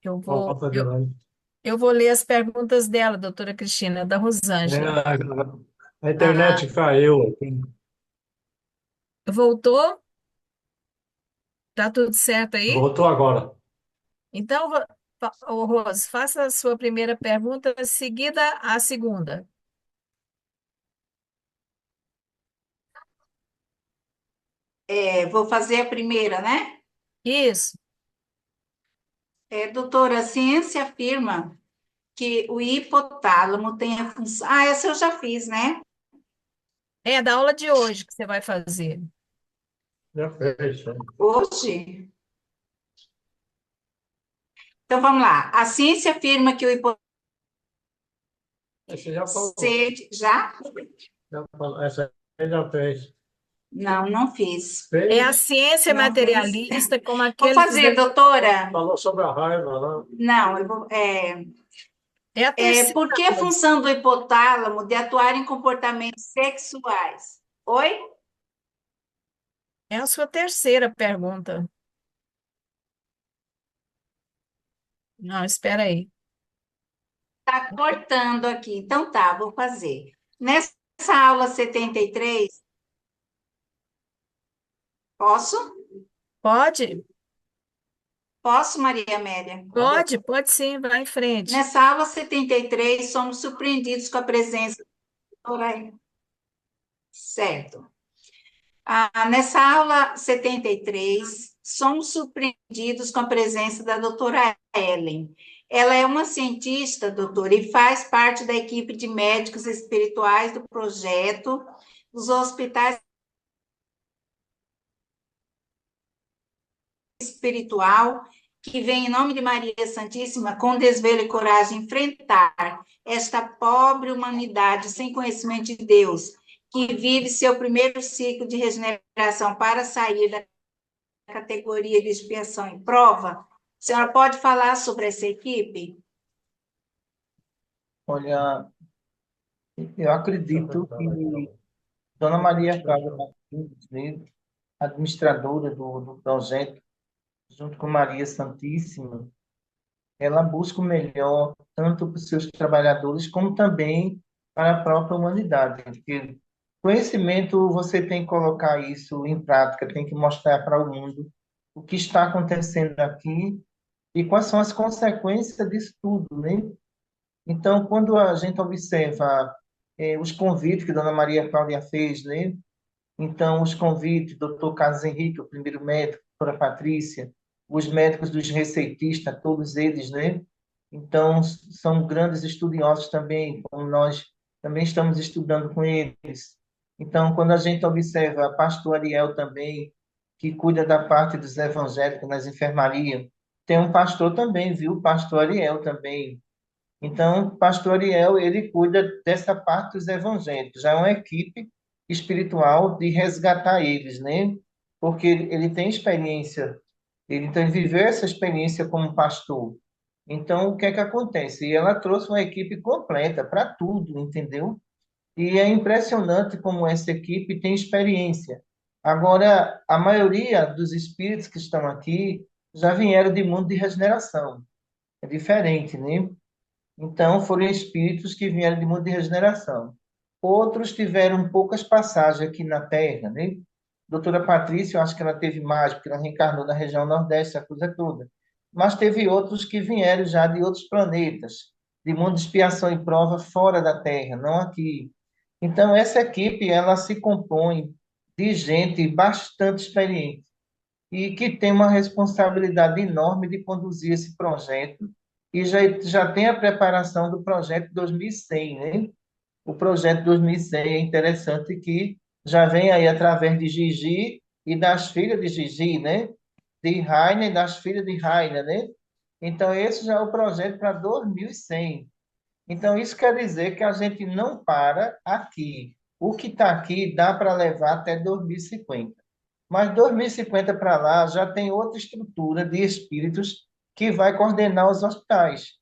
[SPEAKER 1] Eu vou,
[SPEAKER 3] Volta de
[SPEAKER 1] eu,
[SPEAKER 3] novo.
[SPEAKER 1] eu vou ler as perguntas dela, doutora Cristina, da Rosângela.
[SPEAKER 3] A internet caiu aqui.
[SPEAKER 1] Voltou? Tá tudo certo aí?
[SPEAKER 3] Voltou agora.
[SPEAKER 1] Então, Rose, faça a sua primeira pergunta, seguida a segunda.
[SPEAKER 4] Vou fazer a primeira, né?
[SPEAKER 1] Isso.
[SPEAKER 4] Doutora, a ciência afirma que o hipotálamo tem a função. Ah, essa eu já fiz, né?
[SPEAKER 1] É da aula de hoje que você vai fazer.
[SPEAKER 3] Já fez, né?
[SPEAKER 4] Hoje. Então vamos lá. A ciência afirma que o hipotálamo.
[SPEAKER 3] Esse já falou.
[SPEAKER 4] Já?
[SPEAKER 3] Já falou. Essa aí já fez.
[SPEAKER 4] Não, não fiz.
[SPEAKER 1] É a
[SPEAKER 3] Fez?
[SPEAKER 1] ciência
[SPEAKER 4] Não fiz.
[SPEAKER 1] materialista como
[SPEAKER 4] Vou
[SPEAKER 1] aqueles...
[SPEAKER 4] fazer, doutora.
[SPEAKER 3] Falou sobre a raiva, né?
[SPEAKER 4] Não, eu vou.
[SPEAKER 1] É a terceira.
[SPEAKER 4] Por que a função do hipotálamo de atuar em comportamentos sexuais? Oi?
[SPEAKER 1] É a sua terceira pergunta. Não, espera aí.
[SPEAKER 4] Está cortando aqui. Então tá, vou fazer. Nessa aula 73, posso?
[SPEAKER 1] Pode?
[SPEAKER 4] Posso, Maria Amélia?
[SPEAKER 1] Pode sim, vai em frente.
[SPEAKER 4] Nessa aula 73, somos surpreendidos com a presença da doutora. Certo. Nessa aula 73, somos surpreendidos com a presença da doutora Ellen. Ela é uma cientista, doutora, e faz parte da equipe de médicos espirituais do projeto dos hospitais espiritual, que vem em nome de Maria Santíssima, com desvelo e coragem, enfrentar esta pobre humanidade sem conhecimento de Deus, que vive seu primeiro ciclo de regeneração para sair da categoria de expiação e prova. A senhora pode falar sobre essa equipe?
[SPEAKER 2] Olha, eu acredito que Dona Maria Cláudia Martins, né, administradora do projeto, junto com Maria Santíssima, ela busca o melhor tanto para os seus trabalhadores como também para a própria humanidade. Porque conhecimento, você tem que colocar isso em prática, tem que mostrar para o mundo o que está acontecendo aqui e quais são as consequências disso tudo, né? Então, quando a gente observa os convites que Dona Maria Cláudia fez, né? Então, os convites, doutor Carlos Henrique, o primeiro médico, doutora Patrícia, os médicos dos receitistas, todos eles, né? Então, são grandes estudiosos também, como nós também estamos estudando com eles. Então, quando a gente observa pastor Ariel também, que cuida da parte dos evangélicos nas enfermarias, tem um pastor também, viu? Pastor Ariel também. Então, pastor Ariel, ele cuida dessa parte dos evangélicos. Já é uma equipe espiritual de resgatar eles, né? Porque ele tem experiência, ele então, ele viveu essa experiência como pastor. Então, o que é que acontece? E ela trouxe uma equipe completa para tudo, entendeu? E é impressionante como essa equipe tem experiência. Agora, a maioria dos espíritos que estão aqui já vieram de mundo de regeneração. É diferente, né? Então, foram espíritos que vieram de mundo de regeneração. Outros tiveram poucas passagens aqui na Terra, né? Doutora Patrícia, eu acho que ela teve mais, porque ela reencarnou na região Nordeste, a coisa toda. Mas teve outros que vieram já de outros planetas, de mundo de expiação e prova fora da Terra, não aqui. Então, essa equipe, ela se compõe de gente bastante experiente e que tem uma responsabilidade enorme de conduzir esse projeto e já tem a preparação do projeto 2100, né? O projeto 2100 é interessante que já vem aí através de Gigi e das filhas de Gigi, né? De Rainer e das filhas de Rainer, né? Então, esse já é o projeto para 2100. Então, isso quer dizer que a gente não para aqui. O que está aqui dá para levar até 2050. Mas 2050 para lá já tem outra estrutura de espíritos que vai coordenar os hospitais.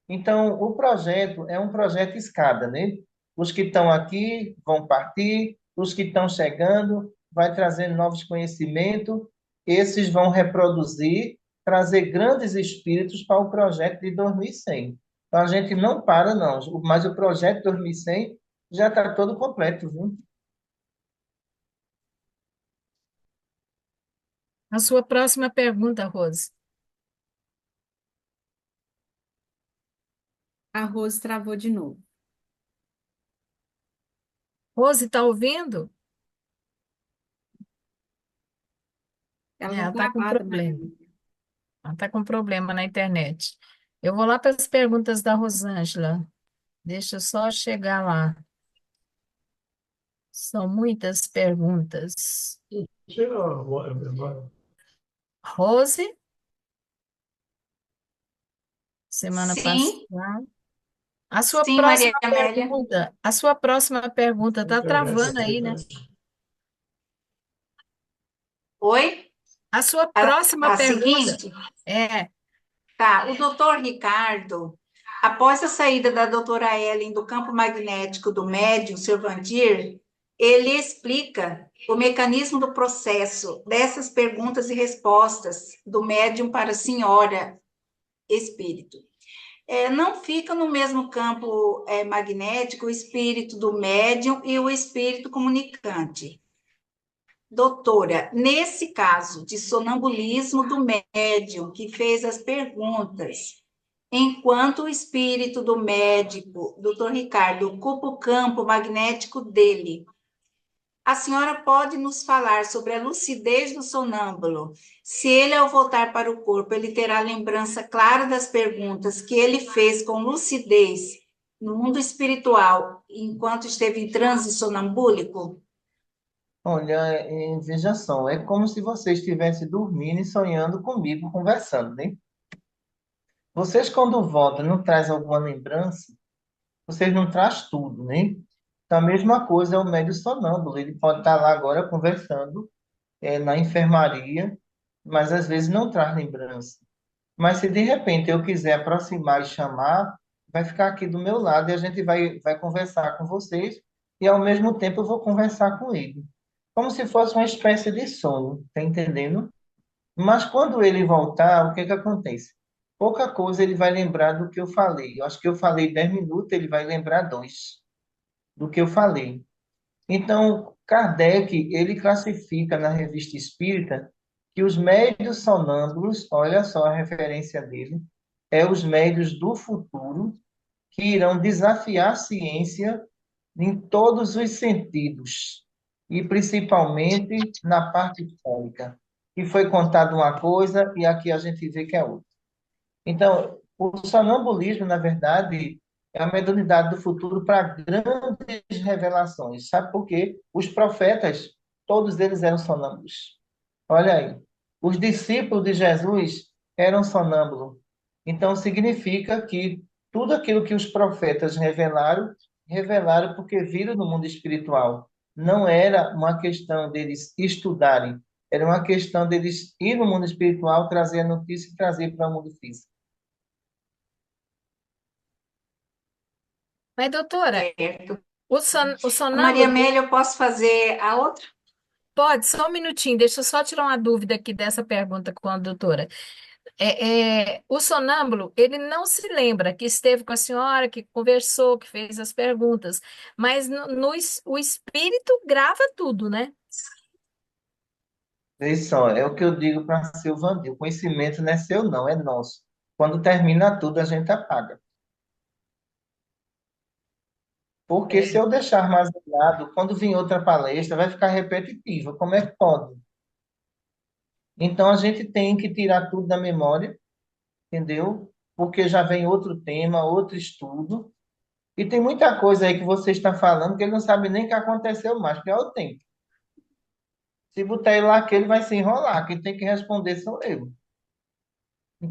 [SPEAKER 2] Então, o projeto é um projeto escada, né? Os que estão aqui vão partir, os que estão chegando vai trazendo novos conhecimentos, esses vão reproduzir, trazer grandes espíritos para o projeto de 2100. Então, a gente não para, não. Mas o projeto 2100 já está todo completo, viu?
[SPEAKER 1] A sua próxima pergunta, Rose.
[SPEAKER 9] A Rose travou de novo.
[SPEAKER 1] Rose, está ouvindo?
[SPEAKER 9] Ela
[SPEAKER 1] É,
[SPEAKER 9] não
[SPEAKER 1] ela está com
[SPEAKER 9] gravada,
[SPEAKER 1] problema.
[SPEAKER 9] Maria.
[SPEAKER 1] Ela está com problema na internet. Eu vou lá para as perguntas da Rosângela. Deixa eu só chegar lá. São muitas perguntas. Rose, semana
[SPEAKER 4] Sim,
[SPEAKER 1] passada. A sua
[SPEAKER 4] sim, Maria
[SPEAKER 1] próxima
[SPEAKER 4] Amélia.
[SPEAKER 1] pergunta, a sua próxima pergunta está travando aí, né?
[SPEAKER 4] Oi?
[SPEAKER 1] A sua
[SPEAKER 4] A,
[SPEAKER 1] próxima
[SPEAKER 4] a
[SPEAKER 1] pergunta
[SPEAKER 4] seguinte,
[SPEAKER 1] é,
[SPEAKER 4] tá, o doutor Ricardo, após a saída da doutora Ellen do campo magnético do médium, seu Vandir, ele explica o mecanismo do processo dessas perguntas e respostas do médium para a senhora espírito. Não fica no mesmo campo magnético o espírito do médium e o espírito comunicante. Doutora, nesse caso de sonambulismo do médium que fez as perguntas, enquanto o espírito do médico, doutor Ricardo, ocupa o campo magnético dele, a senhora pode nos falar sobre a lucidez do sonâmbulo? Se ele, ao voltar para o corpo, ele terá lembrança clara das perguntas que ele fez com lucidez no mundo espiritual, enquanto esteve em transe sonambúlico?
[SPEAKER 2] Olha, veja só, é como se você estivesse dormindo e sonhando comigo, conversando, né? Vocês, quando voltam, não traz alguma lembrança, vocês não traz tudo, né? Então, a mesma coisa é o médio sonâmbulo, ele pode estar lá agora conversando, na enfermaria, mas às vezes não traz lembrança. Mas se de repente eu quiser aproximar e chamar, vai ficar aqui do meu lado e a gente vai conversar com vocês e ao mesmo tempo eu vou conversar com ele. Como se fosse uma espécie de sonho, tá entendendo? Mas quando ele voltar, o que que acontece? Pouca coisa ele vai lembrar do que eu falei. Eu acho que eu falei 10 minutos, ele vai lembrar dois do que eu falei. Então, Kardec, ele classifica na Revista Espírita que os médios sonâmbulos, olha só a referência dele, é os médios do futuro que irão desafiar a ciência em todos os sentidos, e principalmente na parte histórica, que foi contada uma coisa e aqui a gente vê que é outra. Então, o sonambulismo, na verdade, é a mediunidade do futuro para grandes revelações. Sabe por quê? Os profetas, todos eles eram sonâmbulos. Olha aí. Os discípulos de Jesus eram sonâmbulos. Então, significa que tudo aquilo que os profetas revelaram, revelaram porque viram no mundo espiritual. Não era uma questão deles estudarem, era uma questão deles ir no mundo espiritual, trazer a notícia e trazer para o mundo físico.
[SPEAKER 1] mas doutora,
[SPEAKER 4] Certo.
[SPEAKER 1] o
[SPEAKER 4] Maria
[SPEAKER 1] sonâmbulo,
[SPEAKER 4] Amélia, eu posso fazer a outra?
[SPEAKER 1] pode, só um minutinho, deixa eu só tirar uma dúvida aqui dessa pergunta com a doutora. O sonâmbulo, ele não se lembra que esteve com a senhora, que conversou, que fez as perguntas, mas o espírito grava tudo, né?
[SPEAKER 2] Isso é o que eu digo para Silvandro. O conhecimento não é seu, não, é nosso. Quando termina tudo, a gente apaga. Porque se
[SPEAKER 1] É,
[SPEAKER 2] eu deixar armazenado, quando vir outra palestra, vai ficar repetitivo. Como é que pode? Então, a gente tem que tirar tudo da memória, entendeu? Porque já vem outro tema, outro estudo. E tem muita coisa aí que você está falando que ele não sabe nem o que aconteceu mais, que é o tempo. Se botar ele lá, que ele vai se enrolar. Quem tem que responder sou eu.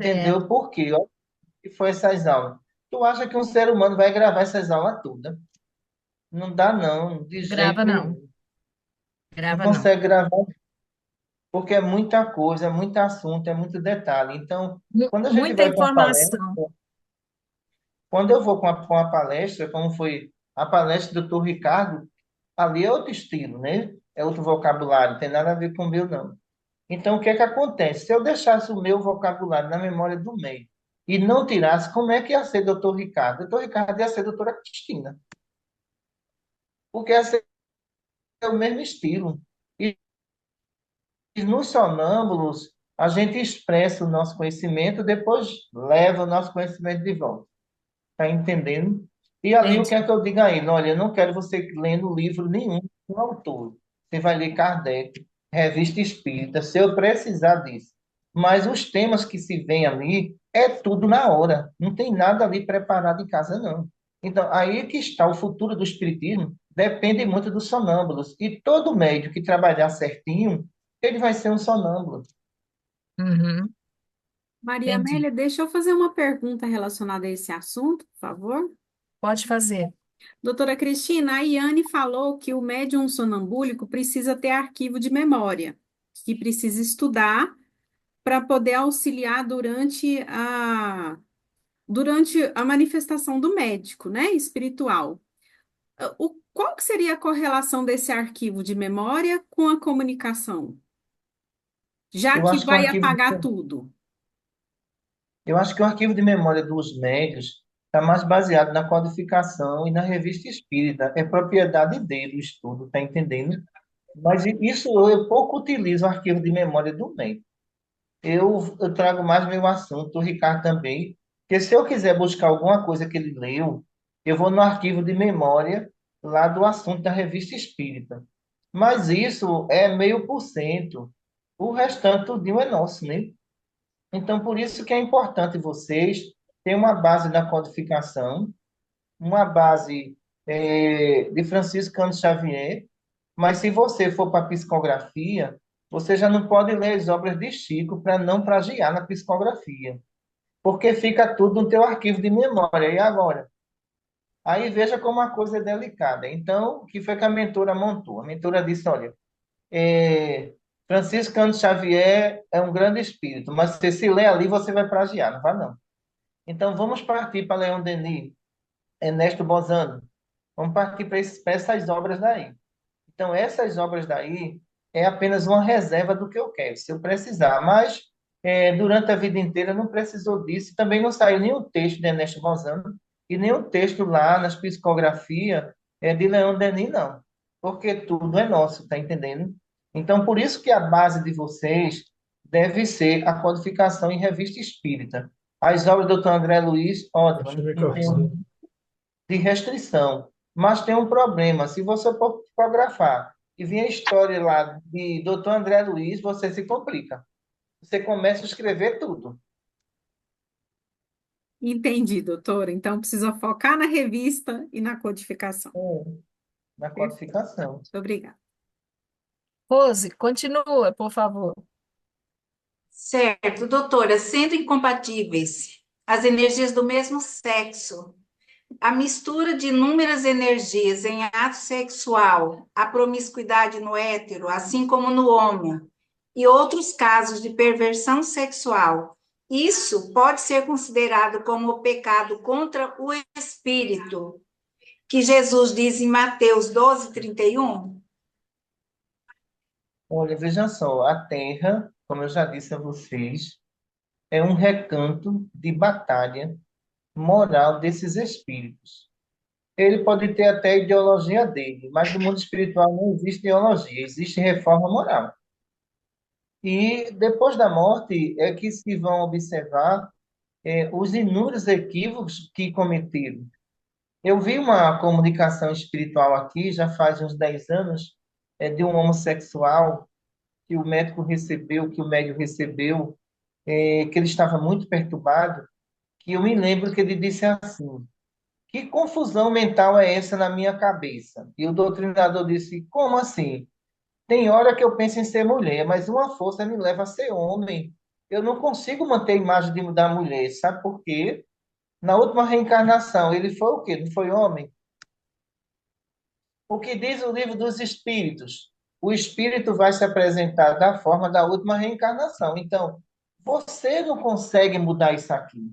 [SPEAKER 1] certo.
[SPEAKER 2] Entendeu? Por quê? Olha o que foi essas aulas. Tu acha que um ser humano vai gravar essas aulas todas? Não dá, não, de
[SPEAKER 1] Grava
[SPEAKER 2] jeito
[SPEAKER 1] não,
[SPEAKER 2] nenhum. Não
[SPEAKER 1] grava não.
[SPEAKER 2] consegue gravar, porque é muita coisa, é muito assunto, é muito detalhe. Então, quando a gente
[SPEAKER 1] Muita
[SPEAKER 2] vai para uma palestra,
[SPEAKER 1] informação.
[SPEAKER 2] quando eu vou para uma palestra, como foi a palestra do doutor Ricardo, ali é outro estilo, né? É outro vocabulário, não tem nada a ver com o meu, não. Então, o que é que acontece? Se eu deixasse o meu vocabulário na memória do meio e não tirasse, como é que ia ser doutor Ricardo? Doutor Ricardo ia ser doutora Cristina, porque ia ser o mesmo estilo. E nos sonâmbulos, a gente expressa o nosso conhecimento, depois leva o nosso conhecimento de volta. Está entendendo? E ali o que
[SPEAKER 1] Entendi.
[SPEAKER 2] é que eu digo a ele? Olha, eu não quero você lendo livro nenhum do autor. Você vai ler Kardec. Revista Espírita, se eu precisar disso. Mas os temas que se vêm ali é tudo na hora. Não tem nada ali preparado em casa, não. Então, aí que está o futuro do Espiritismo. Depende muito dos sonâmbulos. E todo médico que trabalhar certinho, ele vai ser um sonâmbulo.
[SPEAKER 1] Uhum,
[SPEAKER 9] Maria
[SPEAKER 1] entendi.
[SPEAKER 9] Amélia, deixa eu fazer uma pergunta relacionada a esse assunto, por favor.
[SPEAKER 1] Pode fazer.
[SPEAKER 9] Doutora Cristina, a Iane falou que o médium sonambúlico precisa ter arquivo de memória, que precisa estudar para poder auxiliar durante a manifestação do médico, né, espiritual. Qual que seria a correlação desse arquivo de memória com a comunicação? Já
[SPEAKER 2] Eu
[SPEAKER 9] que
[SPEAKER 2] acho que o
[SPEAKER 9] vai
[SPEAKER 2] arquivo
[SPEAKER 9] apagar tudo.
[SPEAKER 2] Eu acho que o arquivo de memória dos médios está mais baseado na codificação e na revista espírita. É propriedade dele o estudo, está entendendo? Mas isso eu pouco utilizo o arquivo de memória do médico. Eu trago mais meu assunto, o Ricardo também, porque se eu quiser buscar alguma coisa que ele leu, eu vou no arquivo de memória lá do assunto da revista espírita. Mas isso é 0,5%. O restante tudinho é nosso, né? Então, por isso que é importante vocês terem uma base da codificação, uma base de Francisco Cândido Xavier, mas se você for para psicografia, você já não pode ler as obras de Chico para não plagiar na psicografia, porque fica tudo no teu arquivo de memória. E agora? Aí veja como a coisa é delicada. Então, o que foi que a mentora montou? A mentora disse, olha, é, Francisco Cândido Xavier é um grande espírito, mas se ler ali, você vai plagiar, não vai não. Então, vamos partir para Leon Denis, Ernesto Bozano. Vamos partir para essas obras daí. Então, essas obras daí é apenas uma reserva do que eu quero, se eu precisar. Mas, durante a vida inteira, não precisou disso. Também não saiu nenhum texto de Ernesto Bozano e nenhum texto lá nas psicografias de Leon Denis, não. Porque tudo é nosso, tá entendendo? Então, por isso que a base de vocês deve ser a codificação em revista espírita. As obras do Dr. André Luiz, ótimo,
[SPEAKER 3] Deixa o
[SPEAKER 2] não tem
[SPEAKER 3] microfone.
[SPEAKER 2] de restrição. Mas tem um problema, se você for fotografar e vir a história lá de Dr. André Luiz, você se complica. Você começa a escrever tudo.
[SPEAKER 9] Entendi, doutora. Então, precisa focar na revista e na codificação.
[SPEAKER 2] Na
[SPEAKER 9] Perfeito.
[SPEAKER 2] codificação.
[SPEAKER 9] Obrigada.
[SPEAKER 1] Rose, continua, por favor.
[SPEAKER 4] Certo, doutora, sendo incompatíveis as energias do mesmo sexo, a mistura de inúmeras energias em ato sexual, a promiscuidade no hétero, assim como no homo, e outros casos de perversão sexual, isso pode ser considerado como o pecado contra o espírito, que Jesus diz em Mateus 12:31?
[SPEAKER 2] Olha, veja só, a Terra, como eu já disse a vocês, é um recanto de batalha moral desses espíritos. Ele pode ter até a ideologia dele, mas no mundo espiritual não existe ideologia, existe reforma moral. E depois da morte é que se vão observar os inúmeros equívocos que cometeram. Eu vi uma comunicação espiritual aqui, já faz uns 10 anos, de um homossexual que o médico recebeu, que o médium recebeu, que ele estava muito perturbado, que eu me lembro que ele disse assim, que confusão mental é essa na minha cabeça? E o doutrinador disse, como assim? Tem hora que eu penso em ser mulher, mas uma força me leva a ser homem. Eu não consigo manter a imagem da mulher, sabe por quê? Na última reencarnação, ele foi o quê? Não foi homem? O que diz o livro dos Espíritos? O Espírito vai se apresentar da forma da última reencarnação. Então, você não consegue mudar isso aqui.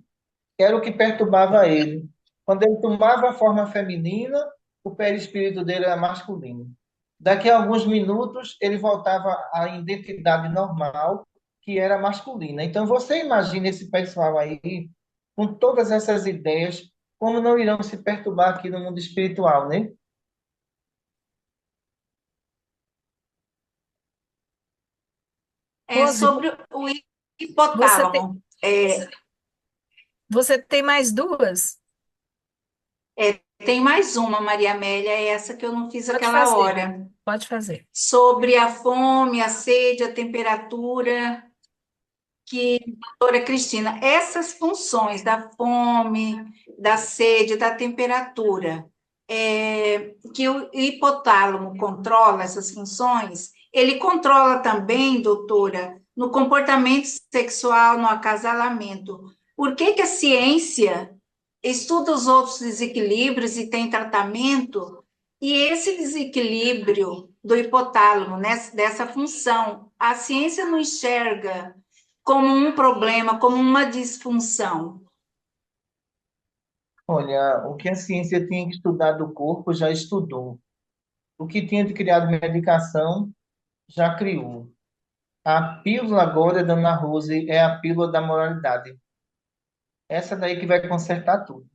[SPEAKER 2] Era o que perturbava ele. Quando ele tomava a forma feminina, o perispírito dele era masculino. Daqui a alguns minutos, ele voltava à identidade normal, que era masculina. Então, você imagina esse pessoal aí, com todas essas ideias, como não irão se perturbar aqui no mundo espiritual, né?
[SPEAKER 1] Rose,
[SPEAKER 4] Sobre o
[SPEAKER 1] você tem,
[SPEAKER 4] hipotálamo.
[SPEAKER 1] você tem mais duas?
[SPEAKER 4] tem mais uma, Maria Amélia, é essa que eu não fiz
[SPEAKER 1] Pode
[SPEAKER 4] aquela
[SPEAKER 1] fazer,
[SPEAKER 4] hora,
[SPEAKER 1] pode fazer.
[SPEAKER 4] sobre a fome, a sede, a temperatura, que, doutora Cristina, essas funções da fome, da sede, da temperatura, que o hipotálamo controla essas funções, ele controla também, doutora, no comportamento sexual, no acasalamento. Por que que a ciência estuda os outros desequilíbrios e tem tratamento, e esse desequilíbrio do hipotálamo, né, dessa função, a ciência não enxerga como um problema, como uma disfunção?
[SPEAKER 2] Olha, o que a ciência tinha que estudar do corpo já estudou. O que tinha de criar de medicação já criou. A pílula agora, Dona Rose, é a pílula da moralidade. Essa daí que vai consertar tudo.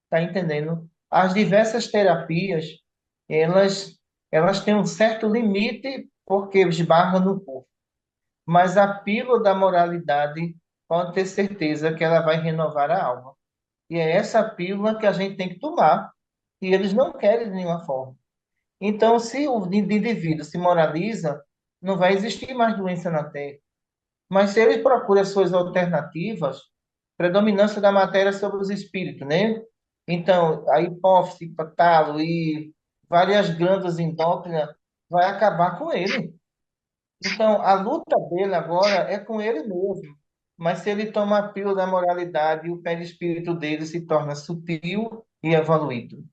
[SPEAKER 2] Tá entendendo? As diversas terapias, elas, elas têm um certo limite porque esbarram no corpo. Mas a pílula da moralidade, pode ter certeza que ela vai renovar a alma. E é essa pílula que a gente tem que tomar. E eles não querem de nenhuma forma. Então, se o indivíduo se moraliza, não vai existir mais doença na Terra. Mas se ele procura suas alternativas, predominância da matéria sobre os espíritos, né? Então, a hipófise, talo e várias glândulas endócrinas vai acabar com ele. Então, a luta dele agora é com ele mesmo. Mas se ele toma a pílula da moralidade, o perispírito dele se torna sutil e evoluído.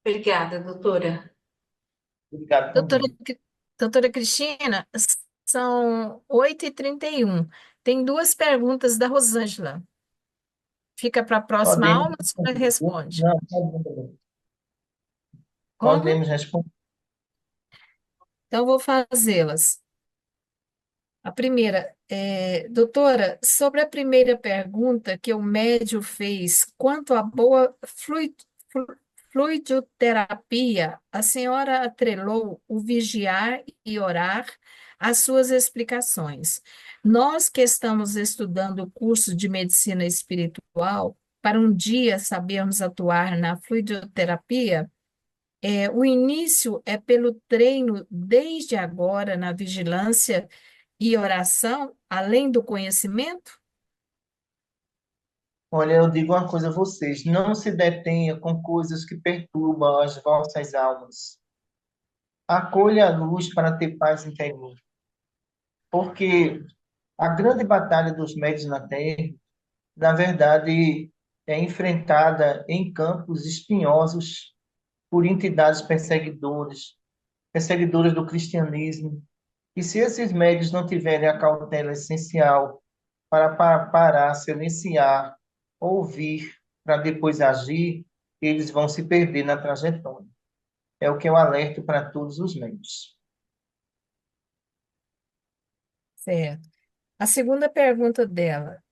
[SPEAKER 4] Obrigada, doutora.
[SPEAKER 2] Obrigado
[SPEAKER 1] Doutora,
[SPEAKER 2] também.
[SPEAKER 1] doutora Cristina, são 8h31. Tem duas perguntas da Rosângela. Fica para a próxima
[SPEAKER 2] Podemos
[SPEAKER 1] aula, a senhora
[SPEAKER 2] responder.
[SPEAKER 1] responde.
[SPEAKER 2] Não, podemos.
[SPEAKER 1] Como?
[SPEAKER 2] Podemos responder.
[SPEAKER 1] Então, vou fazê-las. A primeira, doutora, sobre a primeira pergunta que o médium fez quanto à boa fluidoterapia, a senhora atrelou o vigiar e orar às suas explicações. Nós que estamos estudando o curso de medicina espiritual, para um dia sabermos atuar na fluidoterapia, o início é pelo treino desde agora na vigilância e oração, além do conhecimento?
[SPEAKER 2] Olha, eu digo uma coisa a vocês: não se detenha com coisas que perturbam as vossas almas. Acolha a luz para ter paz interior. Porque a grande batalha dos médios na Terra, na verdade, é enfrentada em campos espinhosos por entidades perseguidoras do cristianismo. E se esses médios não tiverem a cautela essencial para parar, silenciar, ouvir, para depois agir, eles vão se perder na trajetória. É o que eu alerto para todos os médios.
[SPEAKER 1] Certo. A segunda pergunta dela.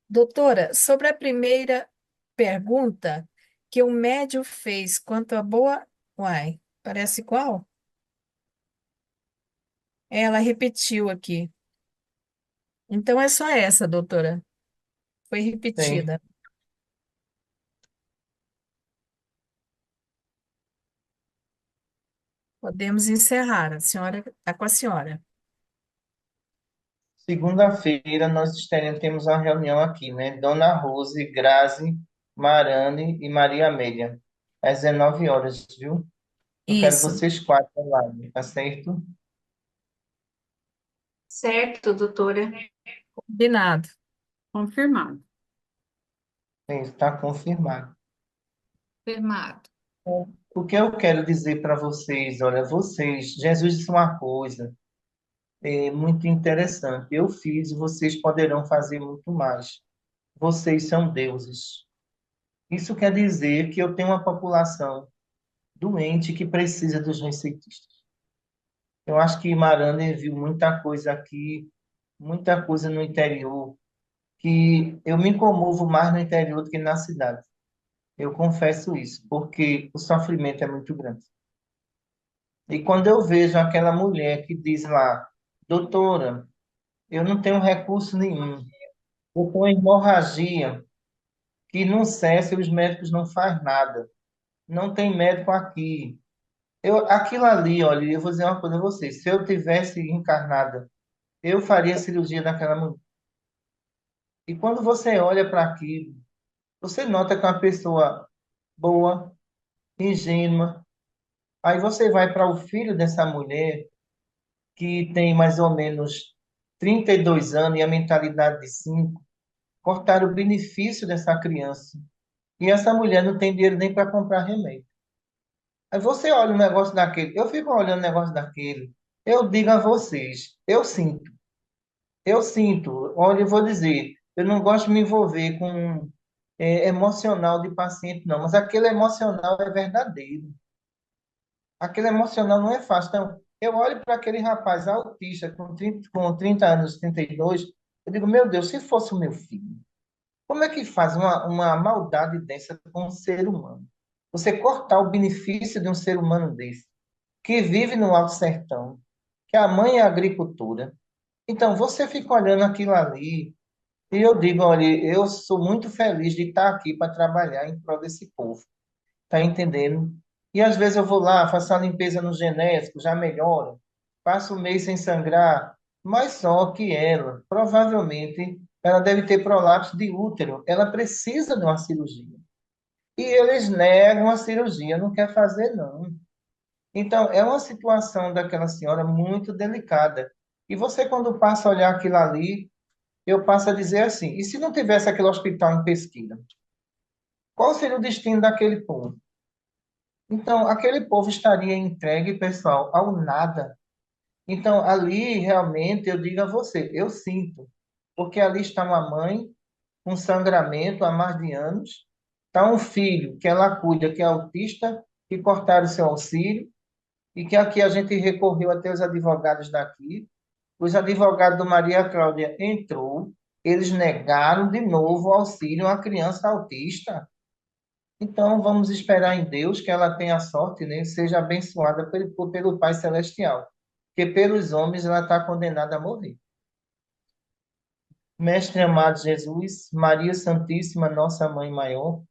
[SPEAKER 1] Doutora, sobre a primeira pergunta que o médium fez quanto à boa. Uai, parece qual? Ela repetiu aqui. Então é só essa, doutora. Foi
[SPEAKER 2] Sim.
[SPEAKER 1] repetida. Podemos encerrar. A senhora está com a senhora.
[SPEAKER 2] Segunda-feira nós temos uma reunião aqui, né? Dona Rose, Grazi, Marane e Maria Amélia, às 19 horas, viu? Eu quero
[SPEAKER 1] Isso,
[SPEAKER 2] vocês quatro lá, tá certo?
[SPEAKER 4] Certo, doutora.
[SPEAKER 1] combinado.
[SPEAKER 9] Confirmado.
[SPEAKER 2] Está confirmado.
[SPEAKER 4] Confirmado.
[SPEAKER 2] O que eu quero dizer para vocês, olha, vocês, Jesus disse uma coisa muito interessante. Eu fiz, vocês poderão fazer muito mais. Vocês são deuses. Isso quer dizer que eu tenho uma população doente que precisa dos receitistas. Eu acho que Marane viu muita coisa aqui, muita coisa no interior, que eu me comovo mais no interior do que na cidade. Eu confesso isso, porque o sofrimento é muito grande. E quando eu vejo aquela mulher que diz lá, doutora, eu não tenho recurso nenhum, eu tenho hemorragia, que não cessa e os médicos não fazem nada. Não tem médico aqui. Aquilo ali, olha, eu vou dizer uma coisa a você. Se eu tivesse encarnada, eu faria cirurgia daquela mulher. E quando você olha para aquilo, você nota que é uma pessoa boa, ingênua. Aí você vai para o filho dessa mulher, que tem mais ou menos 32 anos e a mentalidade de 5, cortar o benefício dessa criança. E essa mulher não tem dinheiro nem para comprar remédio. Aí você olha um negócio daquele, eu fico olhando o negócio daquele, eu digo a vocês, eu sinto, olha, eu vou dizer, eu não gosto de me envolver com emocional de paciente, não, mas aquele emocional é verdadeiro. Aquele emocional não é fácil. Então, eu olho para aquele rapaz autista com 30 anos, 32, eu digo, meu Deus, se fosse o meu filho, como é que faz uma maldade dessa com um ser humano? Você cortar o benefício de um ser humano desse, que vive no Alto Sertão, que a mãe é agricultora. Então, você fica olhando aquilo ali, e eu digo, olha, eu sou muito feliz de estar aqui para trabalhar em prol desse povo. Tá entendendo? E às vezes eu vou lá, faço a limpeza no genético, já melhora, passo um mês sem sangrar, mas só que ela, provavelmente, ela deve ter prolapso de útero, ela precisa de uma cirurgia. E eles negam a cirurgia, não quer fazer, não. Então, é uma situação daquela senhora muito delicada. E você, quando passa a olhar aquilo ali, eu passo a dizer assim: e se não tivesse aquele hospital em Pesquisa? Qual seria o destino daquele povo? Então, aquele povo estaria entregue, pessoal, ao nada. Então, ali, realmente, eu digo a você, eu sinto, porque ali está uma mãe com sangramento há mais de anos, está um filho que ela cuida, que é autista, que cortaram o seu auxílio, e que aqui a gente recorreu até os advogados daqui. Os advogados do Maria Cláudia entrou, eles negaram de novo o auxílio a uma criança autista. Então, vamos esperar em Deus que ela tenha sorte, né? Seja abençoada pelo Pai Celestial. Porque pelos homens ela está condenada a morrer. Mestre amado Jesus, Maria Santíssima, nossa Mãe Maior,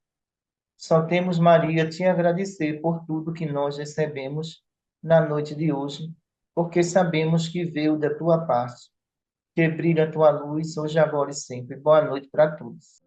[SPEAKER 2] só temos, Maria, te agradecer por tudo que nós recebemos na noite de hoje, porque sabemos que veio da tua parte. Que brilha a tua luz, hoje, agora e sempre. Boa noite para todos.